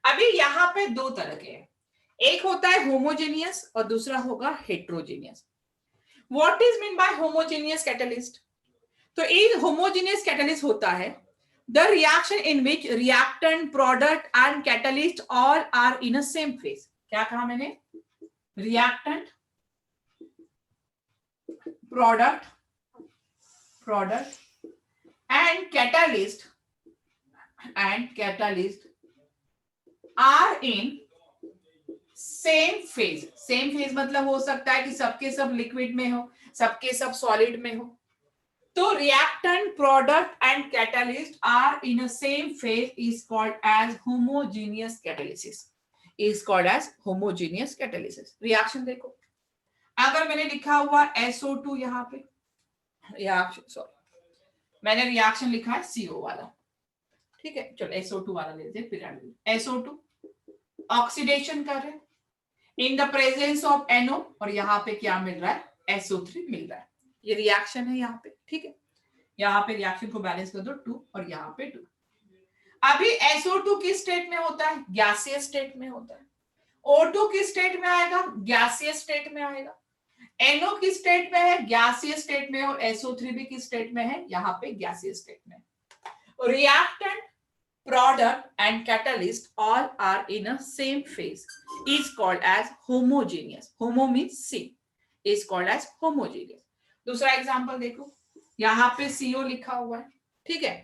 अभी यहाँ पे दो तरह के हैं, एक होता है होमोजेनियस और दूसरा होगा heterogeneous. What is mean bye homogeneous catalyst? तो एक होमोजेनियस कैटलिस्ट होता है the reaction in which reactant, product and catalyst all are in a same phase. क्या कहा मैंने? reactant, product and catalyst are in same phase. same phase मतलब हो सकता है कि सबके सब लिक्विड में हो, सबके सब सॉलिड में हो। तो reactant, product and catalyst are in a same phase is called as homogeneous catalysis. is called as homogeneous catalysis. reaction देखो, अगर मैंने लिखा हुआ SO2 यहाँ पे, मैंने रिएक्शन लिखा है CO वाला, ठीक है, चलो SO2 वाला लेते हैं। फिर SO2 ऑक्सीडेशन कर रहे हैं in the presence of NO और यहाँ पे क्या मिल रहा है? SO3 मिल रहा है। ये रिएक्शन है यहाँ पे, ठीक है। यहाँ पे रिएक्शन को बैलेंस कर दो 2 और यहाँ पे 2। अभी SO2 किस स्टेट में होता है? गैसियस स्टेट में होता है। O2 किस स्टेट में आएगा? गैसियस स्टेट में आएगा। NO किस स्टेट में है? गैसियस स्टेट में। और SO3 भी किस स्टेट में है? यहाँ पे गैसियस स्टेट में। Reactant, product and catalyst all are in a same phase is called as homogeneous. Homo means same, is called as homogeneous. दूसरा एग्जांपल देखो, यहाँ पे CO लिखा हुआ है, ठीक है।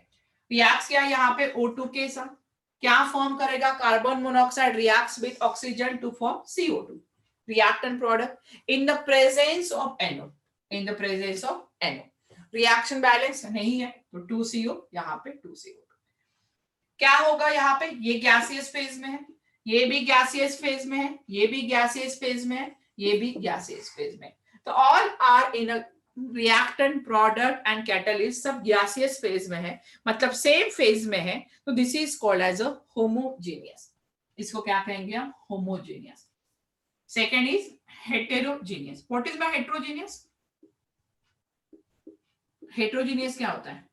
रिएक्ट किया यहाँ पे O2 के साथ, क्या फॉर्म करेगा? Carbon monoxide reacts with oxygen to form CO2, reactant product in the presence of NO, in the presence of NO। Reaction balance नहीं है तो 2CO, यहाँ पे 2CO। क्या होगा यहाँ पे? ये गैसियस फेज में है, ये भी गैसियस फेज में है, ये भी गैसियस फेज में है, ये भी गैसियस फेज में। तो all are in a reactant, product and catalyst सब गैसियस फेज में है, मतलब सेम फेज में है। तो this is called as a homogeneous. इसको क्या कहेंगे हम? Homogeneous. Second is heterogeneous. What is by heterogeneous? Heterogeneous क्या होता है?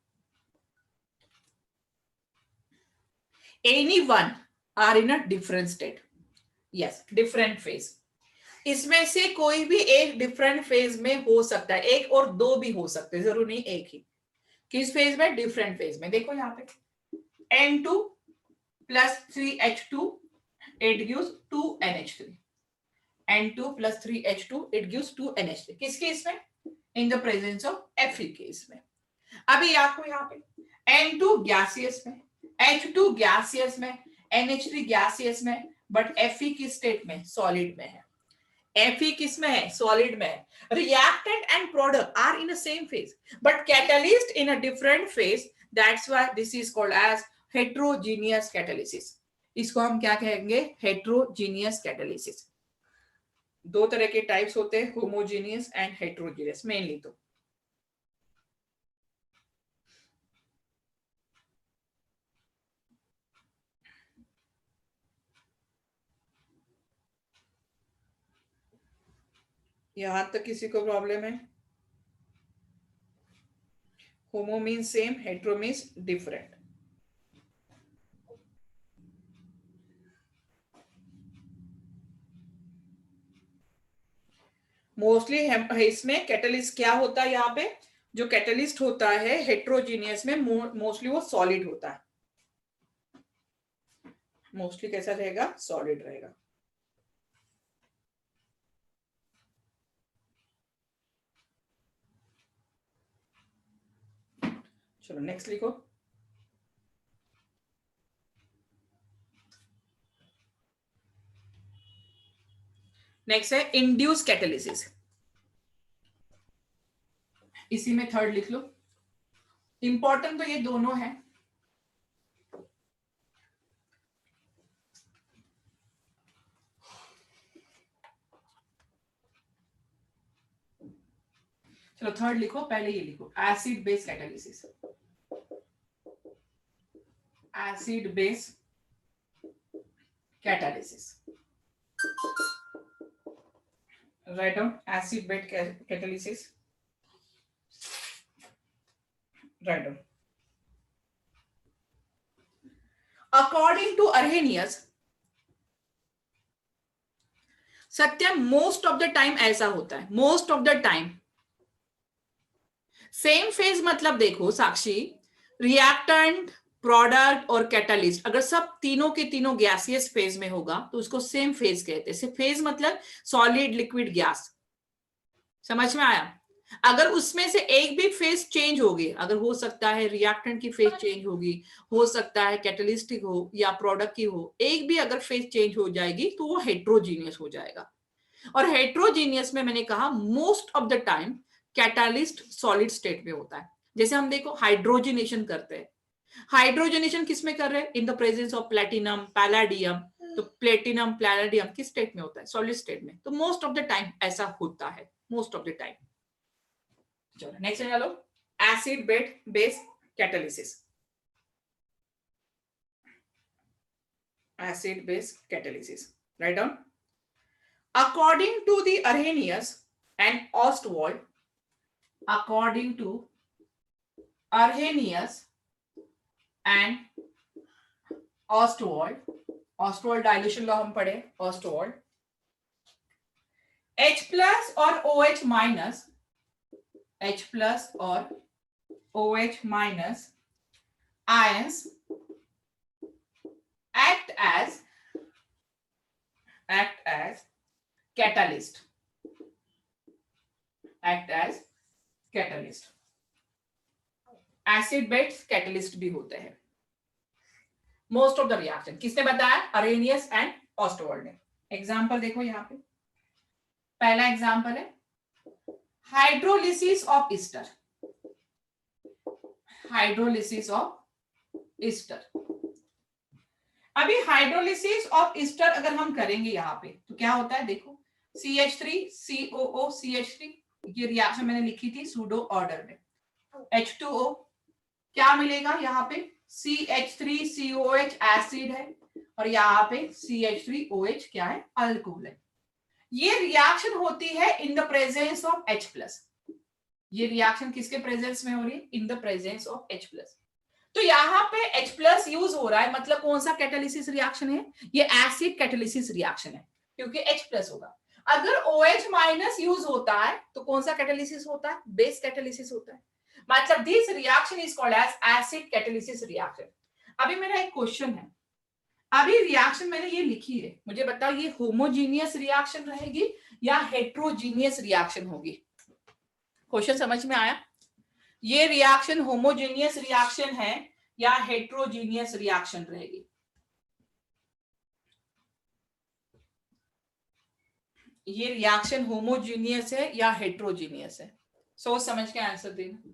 Any one are in a different state. Yes, different phase. इसमें से कोई भी एक डिफरेंट फेज में हो सकता है, एक और दो भी हो सकते हैं, जरूर नहीं एक ही। किस फेज में? डिफरेंट फेज में। देखो यहाँ पे N2 plus 3H2 it gives 2NH3। N2 plus 3H2 it gives 2NH3। किस केस में? In the presence of Fe case में। अभी आपको यहाँ पे N2 गैसियस में, H2 गैसियस में, NH3 गैसियस में, बट Fe किस स्टेट में? सॉलिड में है। Fe किस में है? सॉलिड में है। Reactant and product are in the same phase but catalyst in a different phase, that's why this is called as heterogeneous catalysis. इसको हम क्या कहेंगे? Heterogeneous catalysis. दो तरह के टाइप्स होते हैं, होमोजेनियस एंड हेटेरोजेनियस मेनली। तो यहां तक किसी को प्रॉब्लम है? होमो means same, hetero means different. Mostly इसमें कैटलिस्ट क्या होता है? यहाँ पे जो कैटलिस्ट होता है हेटेरोजेनियस में मोस्टली वो सॉलिड होता है। मोस्टली कैसा रहेगा? सॉलिड रहेगा। चलो नेक्स्ट लिखो। नेक्स्ट है इंड्यूस कैटालिसिस। इसी में थर्ड लिख लो। इंपॉर्टेंट तो ये दोनों है। चलो थर्ड लिखो, पहले ये लिखो acid base catalysis. acid base catalysis. Write down acid base catalysis. Write down. According to Arrhenius, Satyam most of the time ऐसा होता है, most of the time same phase. मतलब देखो साक्षी, रिएक्टेंट, प्रोडक्ट और कैटालिस्ट अगर सब तीनों के तीनों गैसियस फेज में होगा तो उसको सेम फेज कहते हैं। फेज मतलब सॉलिड, लिक्विड, गैस। समझ में आया? अगर उसमें से एक भी फेज चेंज होगी, अगर हो सकता है रिएक्टेंट की फेज चेंज होगी, हो सकता है कैटलिस्टिक हो या प्रोडक्ट की हो, एक भी अगर फेज चेंज हो जाएगी तो वो हेट्रोजीनियस हो जाएगा। और हेट्रोजीनियस में मैंने कहा most of the time catalyst solid state में होता है। जैसे हम देखो हाइड्रोजनेशन करते हैं, हाइड्रोजनेशन किस में कर रहे हैं? In the presence of platinum, palladium. तो प्लेटिनम, पैलाडियम किस स्टेट में होता है? सॉलिड स्टेट में। तो मोस्ट ऑफ द टाइम ऐसा होता है, मोस्ट ऑफ द टाइम। चलो नेक्स्ट चलो, acid base catalysis. Acid base catalysis, write down. According to the Arrhenius and Ostwald, according to Arrhenius and Ostwald dilution law हम पढ़े, Ostwald, H plus और OH minus, H plus और OH minus ions act as catalyst, act as catalyst। Acid base catalyst भी होते हैं। मोस्ट ऑफ द रिएक्शन किसने बताया? अरेनियस एंड ऑस्टवाल्ड ने। एग्जांपल देखो यहाँ पे, पहला एग्जांपल है hydrolysis of Easter. Hydrolysis of Easter. अभी हाइड्रोलिसिस ऑफ ईस्टर अगर हम करेंगे यहाँ पे तो क्या होता है? देखो CH3 COO CH3, ये रिएक्शन मैंने लिखी थी सूडो ऑर्डर में। H2O क्या मिलेगा यहाँ पे? CH3COH एसिड है और यहाँ पे CH3OH क्या है? अल्कोहल है। ये रिएक्शन होती है in the presence of H+। ये रिएक्शन किसके प्रेजेंस में हो रही है? In the presence of H+। तो यहाँ पे H+ यूज हो रहा है, मतलब कौन सा कैटालिसिस रिएक्शन है? ये एसिड कैटालिसिस रिएक्शन है क्योंकि H+ होगा। अगर OH- यूज होता है तो कौन सा कैटालिसिस होता है? बेस कैटालिसिस होता है। मतलब this reaction is called as acid catalysis reaction. अभी मेरा एक क्वेश्चन है, अभी रिएक्शन मैंने ये लिखी है, मुझे बताओ ये होमोजीनियस रिएक्शन रहेगी या हेट्रोजीनियस रिएक्शन होगी? क्वेश्चन समझ में आया? ये रिएक्शन होमोजीनियस रिएक्शन है या हेट्रोजीनियस रिएक्शन रहेगी? ये रिएक्शन होमोजीनियस है या हेट्रोजीनियस है? सोच समझ के आंसर देना।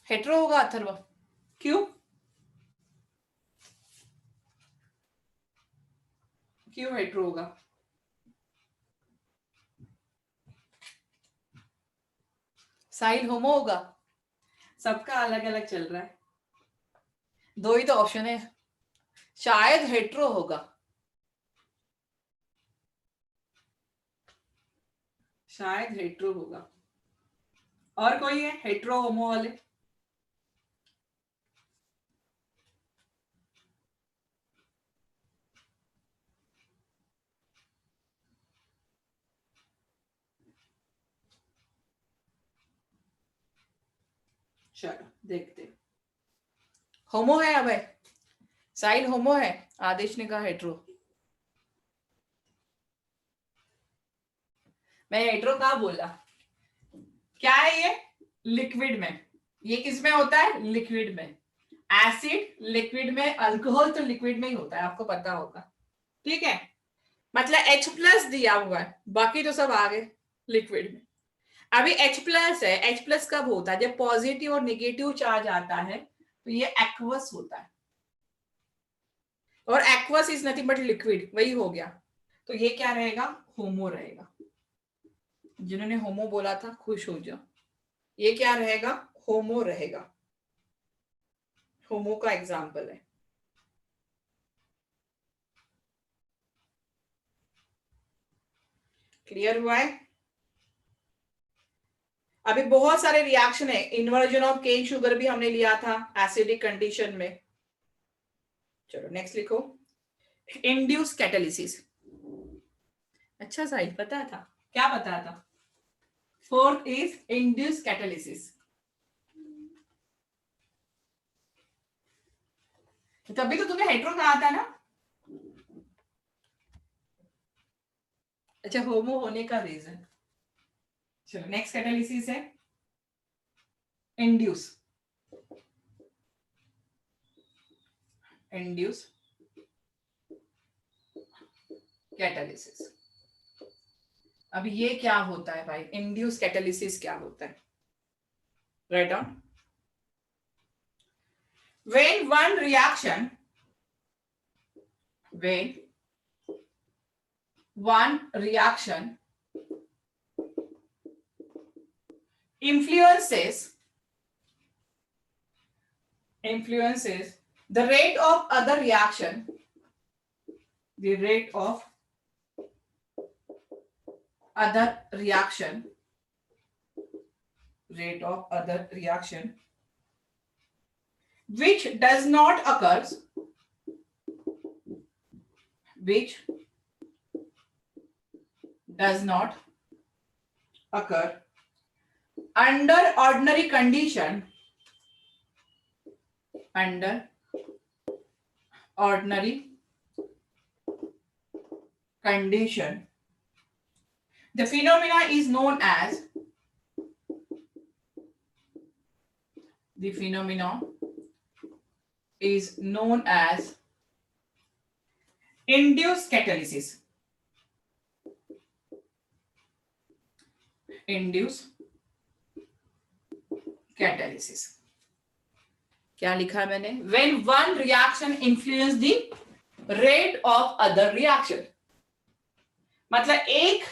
हेट्रो होगा अथर्व, क्यों? क्यों हेट्रो होगा? साहिल होमो होगा? सबका अलग अलग चल रहा है, दो ही तो ऑप्शन है। शायद हेट्रो होगा, शायद हेट्रो होगा। और कोई है हेट्रो होमो वाले? चलो देखते। होमो है अब? साहिल होमो है, आदेश ने कहा हेट्रो। मैं हेट्रो कहा बोला? क्या है ये? लिक्विड में। ये किस में होता है? लिक्विड में। एसिड लिक्विड में, अल्कोहल तो लिक्विड में ही होता है, आपको पता होगा। ठीक है, मतलब H+ दिया हुआ है, बाकी तो सब आ गए लिक्विड में। अभी H+ है, H+ कब होता है? जब पॉजिटिव और नेगेटिव चार्ज आता है तो ये एक्वस होता है, और aqueous is nothing but liquid, वही हो गया। तो ये क्या रहेगा? होमो रहेगा। जिन्होंने होमो बोला था खुश हो जाओ, ये क्या रहेगा? होमो रहेगा, होमो का एग्जाम्पल है। क्लियर हुआ है? अभी बहुत सारे रिएक्शन है, इन्वर्जन ऑफ केन शुगर भी हमने लिया था एसिडिक कंडीशन में। चलो नेक्स्ट लिखो, इंड्यूस कैटालिसिस। अच्छा साहिल पता था, क्या पता था? Fourth is induce catalysis. तभी तो तुम्हें हेट्रो कहा था ना। अच्छा, होमो होने का रीजन। चलो नेक्स्ट कैटालिसिस है इंड्यूस, इंड्यूस कैटालिसिस। अब ये क्या होता है भाई, इंड्यूस कैटालिसिस क्या होता है? Write down, when one reaction influences the rate of other reaction, the rate of other reaction, which does not occur under ordinary condition, the phenomena is known as induced catalysis. क्या लिखा है मैंने? When one reaction influence the rate of other reaction, मतलब एक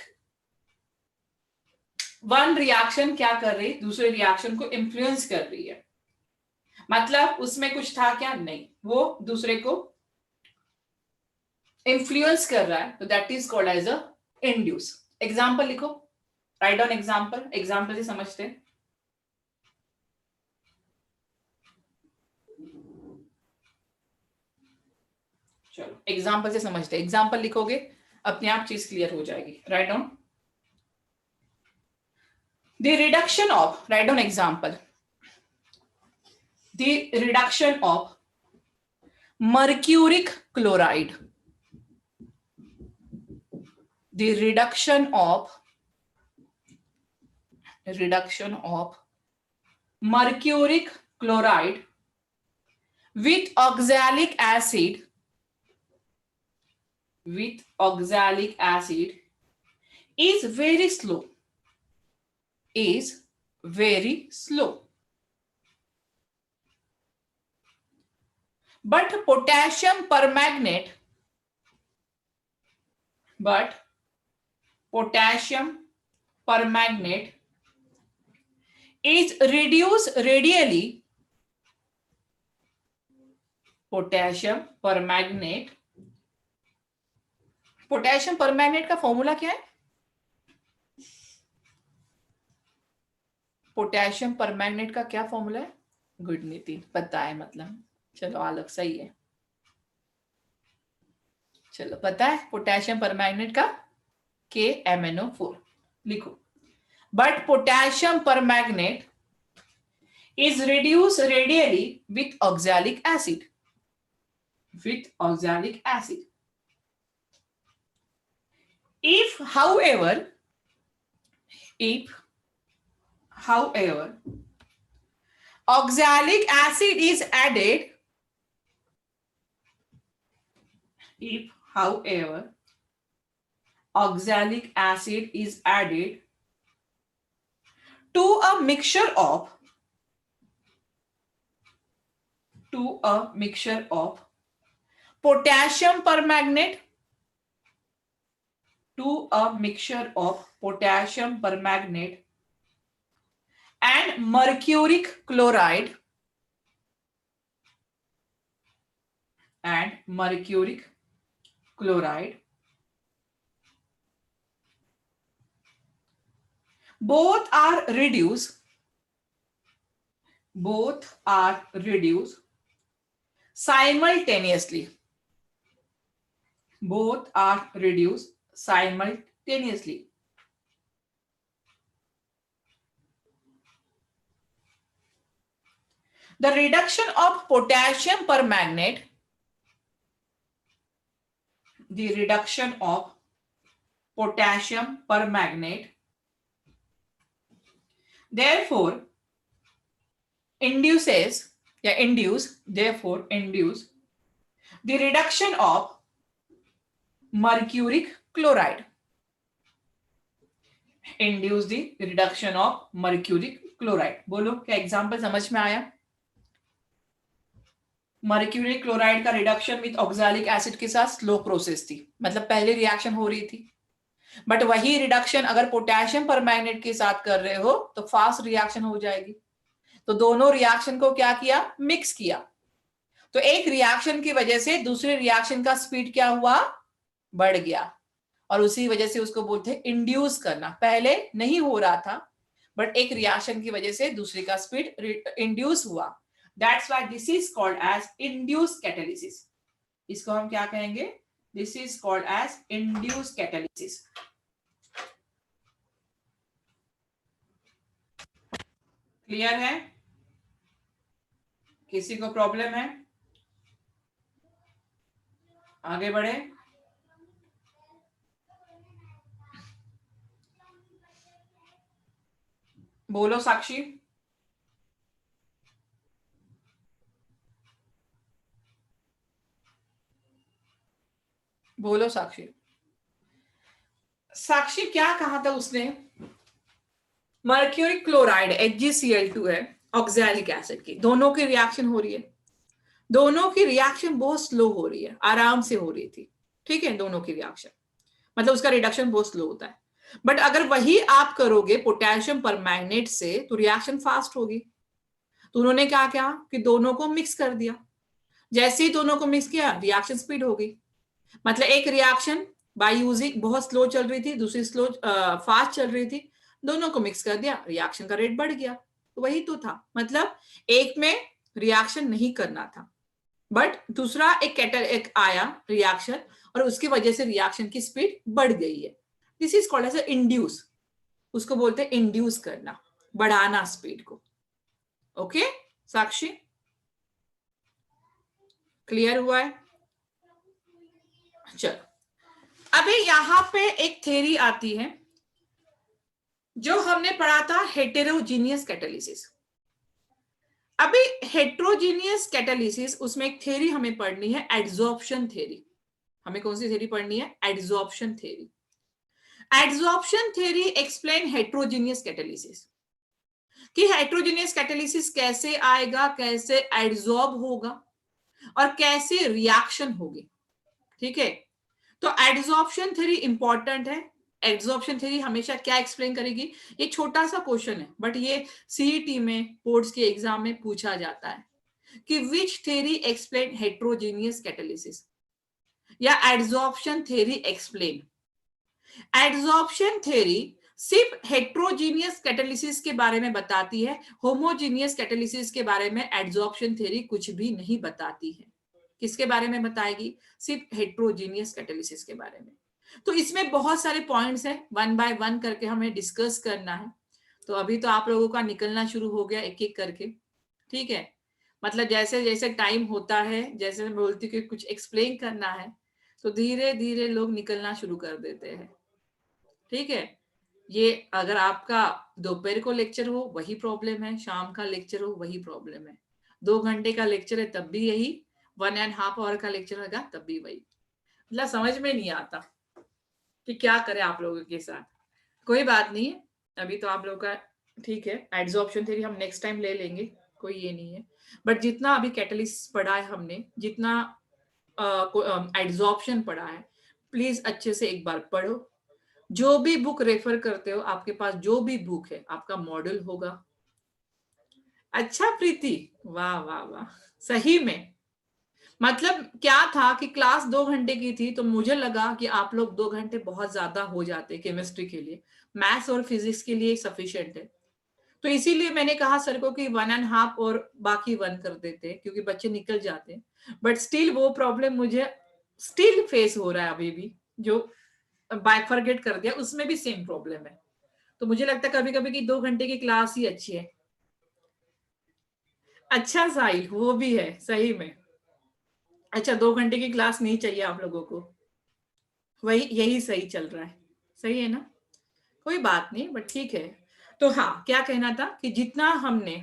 वन रिएक्शन क्या कर रही, दूसरे रिएक्शन को इन्फ्लुएंस कर रही है। मतलब उसमें कुछ था क्या? नहीं, वो दूसरे को इन्फ्लुएंस कर रहा है, तो that is called as a induce. Example लिखो, राइट डाउन एग्जांपल, एग्जांपल से समझते हैं। चलो एग्जांपल से समझते हैं, एग्जांपल लिखोगे अपने आप चीज क्लियर हो जाएगी। Write down the reduction of, write down example, the reduction of mercuric chloride, the reduction of mercuric chloride with oxalic acid is very slow, but potassium permanganate is reduced radially. Potassium permanganate का फॉर्मूला क्या है? पोटेशियम परमैंगनेट का क्या फॉर्मूला है? गुड नितिन, पता है मतलब। चलो आलोक सही है, चलो पता है पोटेशियम परमैंगनेट का KMnO4 लिखो। But potassium permanganate is reduced radially with oxalic acid. If however oxalic acid is added, to a mixture of potassium permanganate and mercuric chloride both are reduced simultaneously. The reduction of potassium permanganate, therefore induce the reduction of mercuric chloride. बोलो क्या एग्जांपल समझ में आया? मर्क्यूरी क्लोराइड का रिडक्शन विद ऑक्सैलिक एसिड के साथ स्लो प्रोसेस थी, मतलब पहले रिएक्शन हो रही थी, बट वही रिडक्शन अगर पोटेशियम परमैंगनेट के साथ कर रहे हो तो फास्ट रिएक्शन हो जाएगी। तो दोनों रिएक्शन को क्या किया? मिक्स किया। तो एक रिएक्शन की वजह से दूसरे रिएक्शन का स्पीड क्या हुआ? बढ़ गया, और उसी वजह से उसको बोलते हैं इंड्यूस करना। पहले नहीं हो रहा था, बट एक रिएक्शन की वजह से दूसरे का स्पीड इंड्यूस हुआ। That's why this is called as induced catalysis. इसको हम क्या कहेंगे? This is called as induced catalysis. Clear है? किसी को प्रॉब्लम है? आगे बढ़े। बोलो साक्षी। बोलो साक्षी। साक्षी क्या कहा था उसने? मर्क्यूरिक क्लोराइड HgCl2 है ऑक्सैलिक एसिड की, दोनों की रिएक्शन हो रही है। दोनों की रिएक्शन बहुत स्लो हो रही है, आराम से हो रही थी, ठीक है। दोनों की रिएक्शन मतलब उसका रिडक्शन बहुत स्लो होता है। बट अगर वही आप करोगे पोटेशियम परमैंगनेट से तो रिएक्शन फास्ट होगी। तो उन्होंने क्या किया कि दोनों को मिक्स कर दिया। जैसे ही दोनों को मिक्स किया रिएक्शन स्पीड हो गई। मतलब एक रिएक्शन बाय यूजिंग बहुत स्लो चल रही थी, दूसरी स्लो फास्ट चल रही थी, दोनों को मिक्स कर दिया, रिएक्शन का रेट बढ़ गया। तो वही तो था, मतलब एक में रिएक्शन नहीं करना था, बट दूसरा एक आया रिएक्शन और उसकी वजह से रिएक्शन की स्पीड बढ़ गई है। This is called as induce. उसको बोलते हैं इंड्यूस करना, बढ़ाना स्पीड को। ओके साक्षी, क्लियर हुआ है? चलो अभी यहां पे एक थ्योरी आती है जो हमने पढ़ा था, हेटेरोजीनियस कैटालिसिस। अभी हेटेरोजीनियस कैटालिसिस, उसमें एक थ्योरी हमें पढ़नी है, एड्सॉर्प्शन थ्योरी। हमें कौन सी थ्योरी पढ़नी है? Adsorption theory. Adsorption theory explain heterogeneous catalysis, कि हेटेरोजीनियस कैटालिसिस कैसे आएगा, कैसे एड्सॉर्ब होगा और कैसे रिएक्शन होगी, ठीक है। तो एड्सॉर्प्शन थ्योरी इंपॉर्टेंट है। एड्सॉर्प्शन थ्योरी हमेशा क्या एक्सप्लेन करेगी? ये छोटा सा क्वेश्चन है, बट ये सीईटी में, बोर्ड्स के एग्जाम में पूछा जाता है कि which theory explain heterogeneous catalysis, या adsorption theory explain. Adsorption theory सिर्फ हेटेरोजीनियस कैटालिसिस के बारे में बताती है, होमोजीनियस कैटालिसिस के बारे में एड्सॉर्प्शन थ्योरी कुछ भी नहीं बताती है। किसके बारे में बताएगी? सिर्फ हेटेरोजीनियस कैटालिसिस के बारे में। तो इसमें बहुत सारे पॉइंट्स हैं, वन बाय वन करके हमें डिस्कस करना है। तो अभी तो आप लोगों का निकलना शुरू हो गया एक एक करके, ठीक है। मतलब जैसे जैसे टाइम होता है, जैसे मैं बोलती हूँ कि कुछ एक्सप्लेन करना है, तो धीरे धीरे लोग निकलना शुरू कर देते हैं, ठीक है। ये अगर आपका दोपहर को लेक्चर हो वही प्रॉब्लम है, शाम का लेक्चर हो वही प्रॉब्लम है, 2 घंटे का लेक्चर है तब भी यही, 1.5 आवर का लेक्चर होगा तब भी वही। मतलब समझ में नहीं आता कि क्या करें आप लोगों के साथ। कोई बात नहीं है, अभी तो आप लोगों का ठीक है। एड्सॉर्प्शन थ्योरी हम नेक्स्ट टाइम ले लेंगे, कोई ये नहीं है। बट जितना अभी कैटालिस्ट पढ़ा है हमने, जितना एड्सॉर्प्शन पढ़ा है, प्लीज अच्छे से एक बार पढ़ो। जो भी बुक रेफर करते हो, आपके पास जो भी बुक है, आपका मॉडल होगा, अच्छा प्रीति, वाह वाह वाह, सही में मतलब क्या था कि क्लास 2 घंटे की थी, तो मुझे लगा कि आप लोग 2 घंटे बहुत ज्यादा हो जाते केमिस्ट्री के लिए, मैथ्स और फिजिक्स के लिए सफिशिएंट है। तो इसीलिए मैंने कहा सर को कि 1.5 और बाकी 1 कर देते, क्योंकि बच्चे निकल जाते हैं। बट स्टिल वो प्रॉब्लम मुझे स्टिल फेस हो रहा है अभी भी, जो बाइफरगेट कर दिया उसमें भी सेम प्रॉब्लम है। तो मुझे लगता है कभी कभी कि 2 घंटे की क्लास ही अच्छी है। अच्छा साहिल, वो भी है सही में। अच्छा 2 घंटे की क्लास नहीं चाहिए आप लोगों को, वही यही सही चल रहा है, सही है ना, कोई बात नहीं, बट ठीक है। तो हाँ, क्या कहना था कि जितना हमने,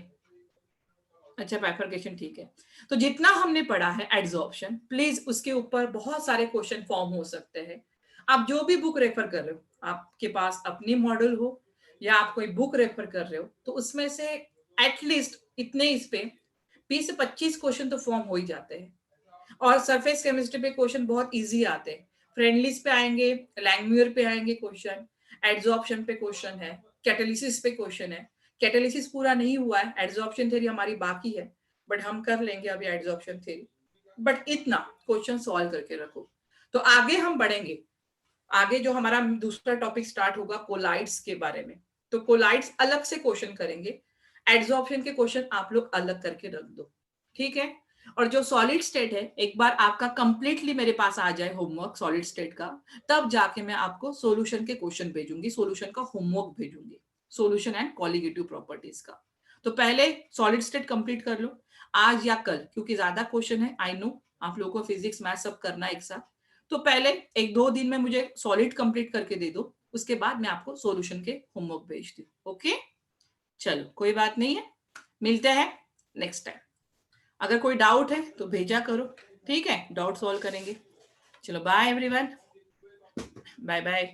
अच्छा बाइफरकेशन ठीक है, तो जितना हमने पढ़ा है एड्सॉर्प्शन, प्लीज उसके ऊपर बहुत सारे क्वेश्चन फॉर्म हो सकते हैं। आप जो भी बुक रेफर कर रहे हो, आपके पास अपनी मॉडल हो या आप कोई बुक रेफर कर रहे हो, तो उसमें से एटलीस्ट इतने इस पे 20 से 25 क्वेश्चन तो फॉर्म हो ही जाते हैं। और सरफेस केमिस्ट्री पे क्वेश्चन बहुत इजी आते हैं, फ्रेंडलीज पे आएंगे, लैंगम्यूर पे आएंगे क्वेश्चन, एड्सॉर्प्शन पे क्वेश्चन है, कैटालिसिस पे क्वेश्चन है। कैटालिसिस पूरा नहीं हुआ है, एड्सॉर्प्शन थ्योरी हमारी बाकी है, बट हम कर लेंगे अभी एड्सॉर्प्शन थ्योरी। बट इतना क्वेश्चन सॉल्व करके रखो, तो आगे हम बढ़ेंगे। आगे जो हमारा दूसरा टॉपिक स्टार्ट होगा कोलाइड्स के बारे में, तो कोलाइड्स अलग से क्वेश्चन करेंगे, एड्सॉर्प्शन के क्वेश्चन आप लोग अलग करके रख दो, ठीक है। और जो सॉलिड स्टेट है, एक बार आपका कंप्लीटली मेरे पास आ जाए होमवर्क सॉलिड स्टेट का, तब जाके मैं आपको सॉल्यूशन के क्वेश्चन भेजूंगी, सॉल्यूशन का होमवर्क भेजूंगी, सॉल्यूशन एंड कॉलिगेटिव प्रॉपर्टीज का। तो पहले सॉलिड स्टेट कंप्लीट कर लो आज या कल, क्योंकि ज्यादा क्वेश्चन है, आई नो आप लोगों को फिजिक्स मैथ सब करना एक साथ। तो पहले 1-2 दिन में मुझे सॉलिड कंप्लीट करके दे दो, उसके बाद मैं आपको सॉल्यूशन के होमवर्क भेज दूं, ओके। चलो कोई बात नहीं है, मिलते हैं नेक्स्ट टाइम। अगर कोई डाउट है तो भेजा करो, ठीक है, डाउट सॉल्व करेंगे। चलो बाय एवरीवन, बाय बाय।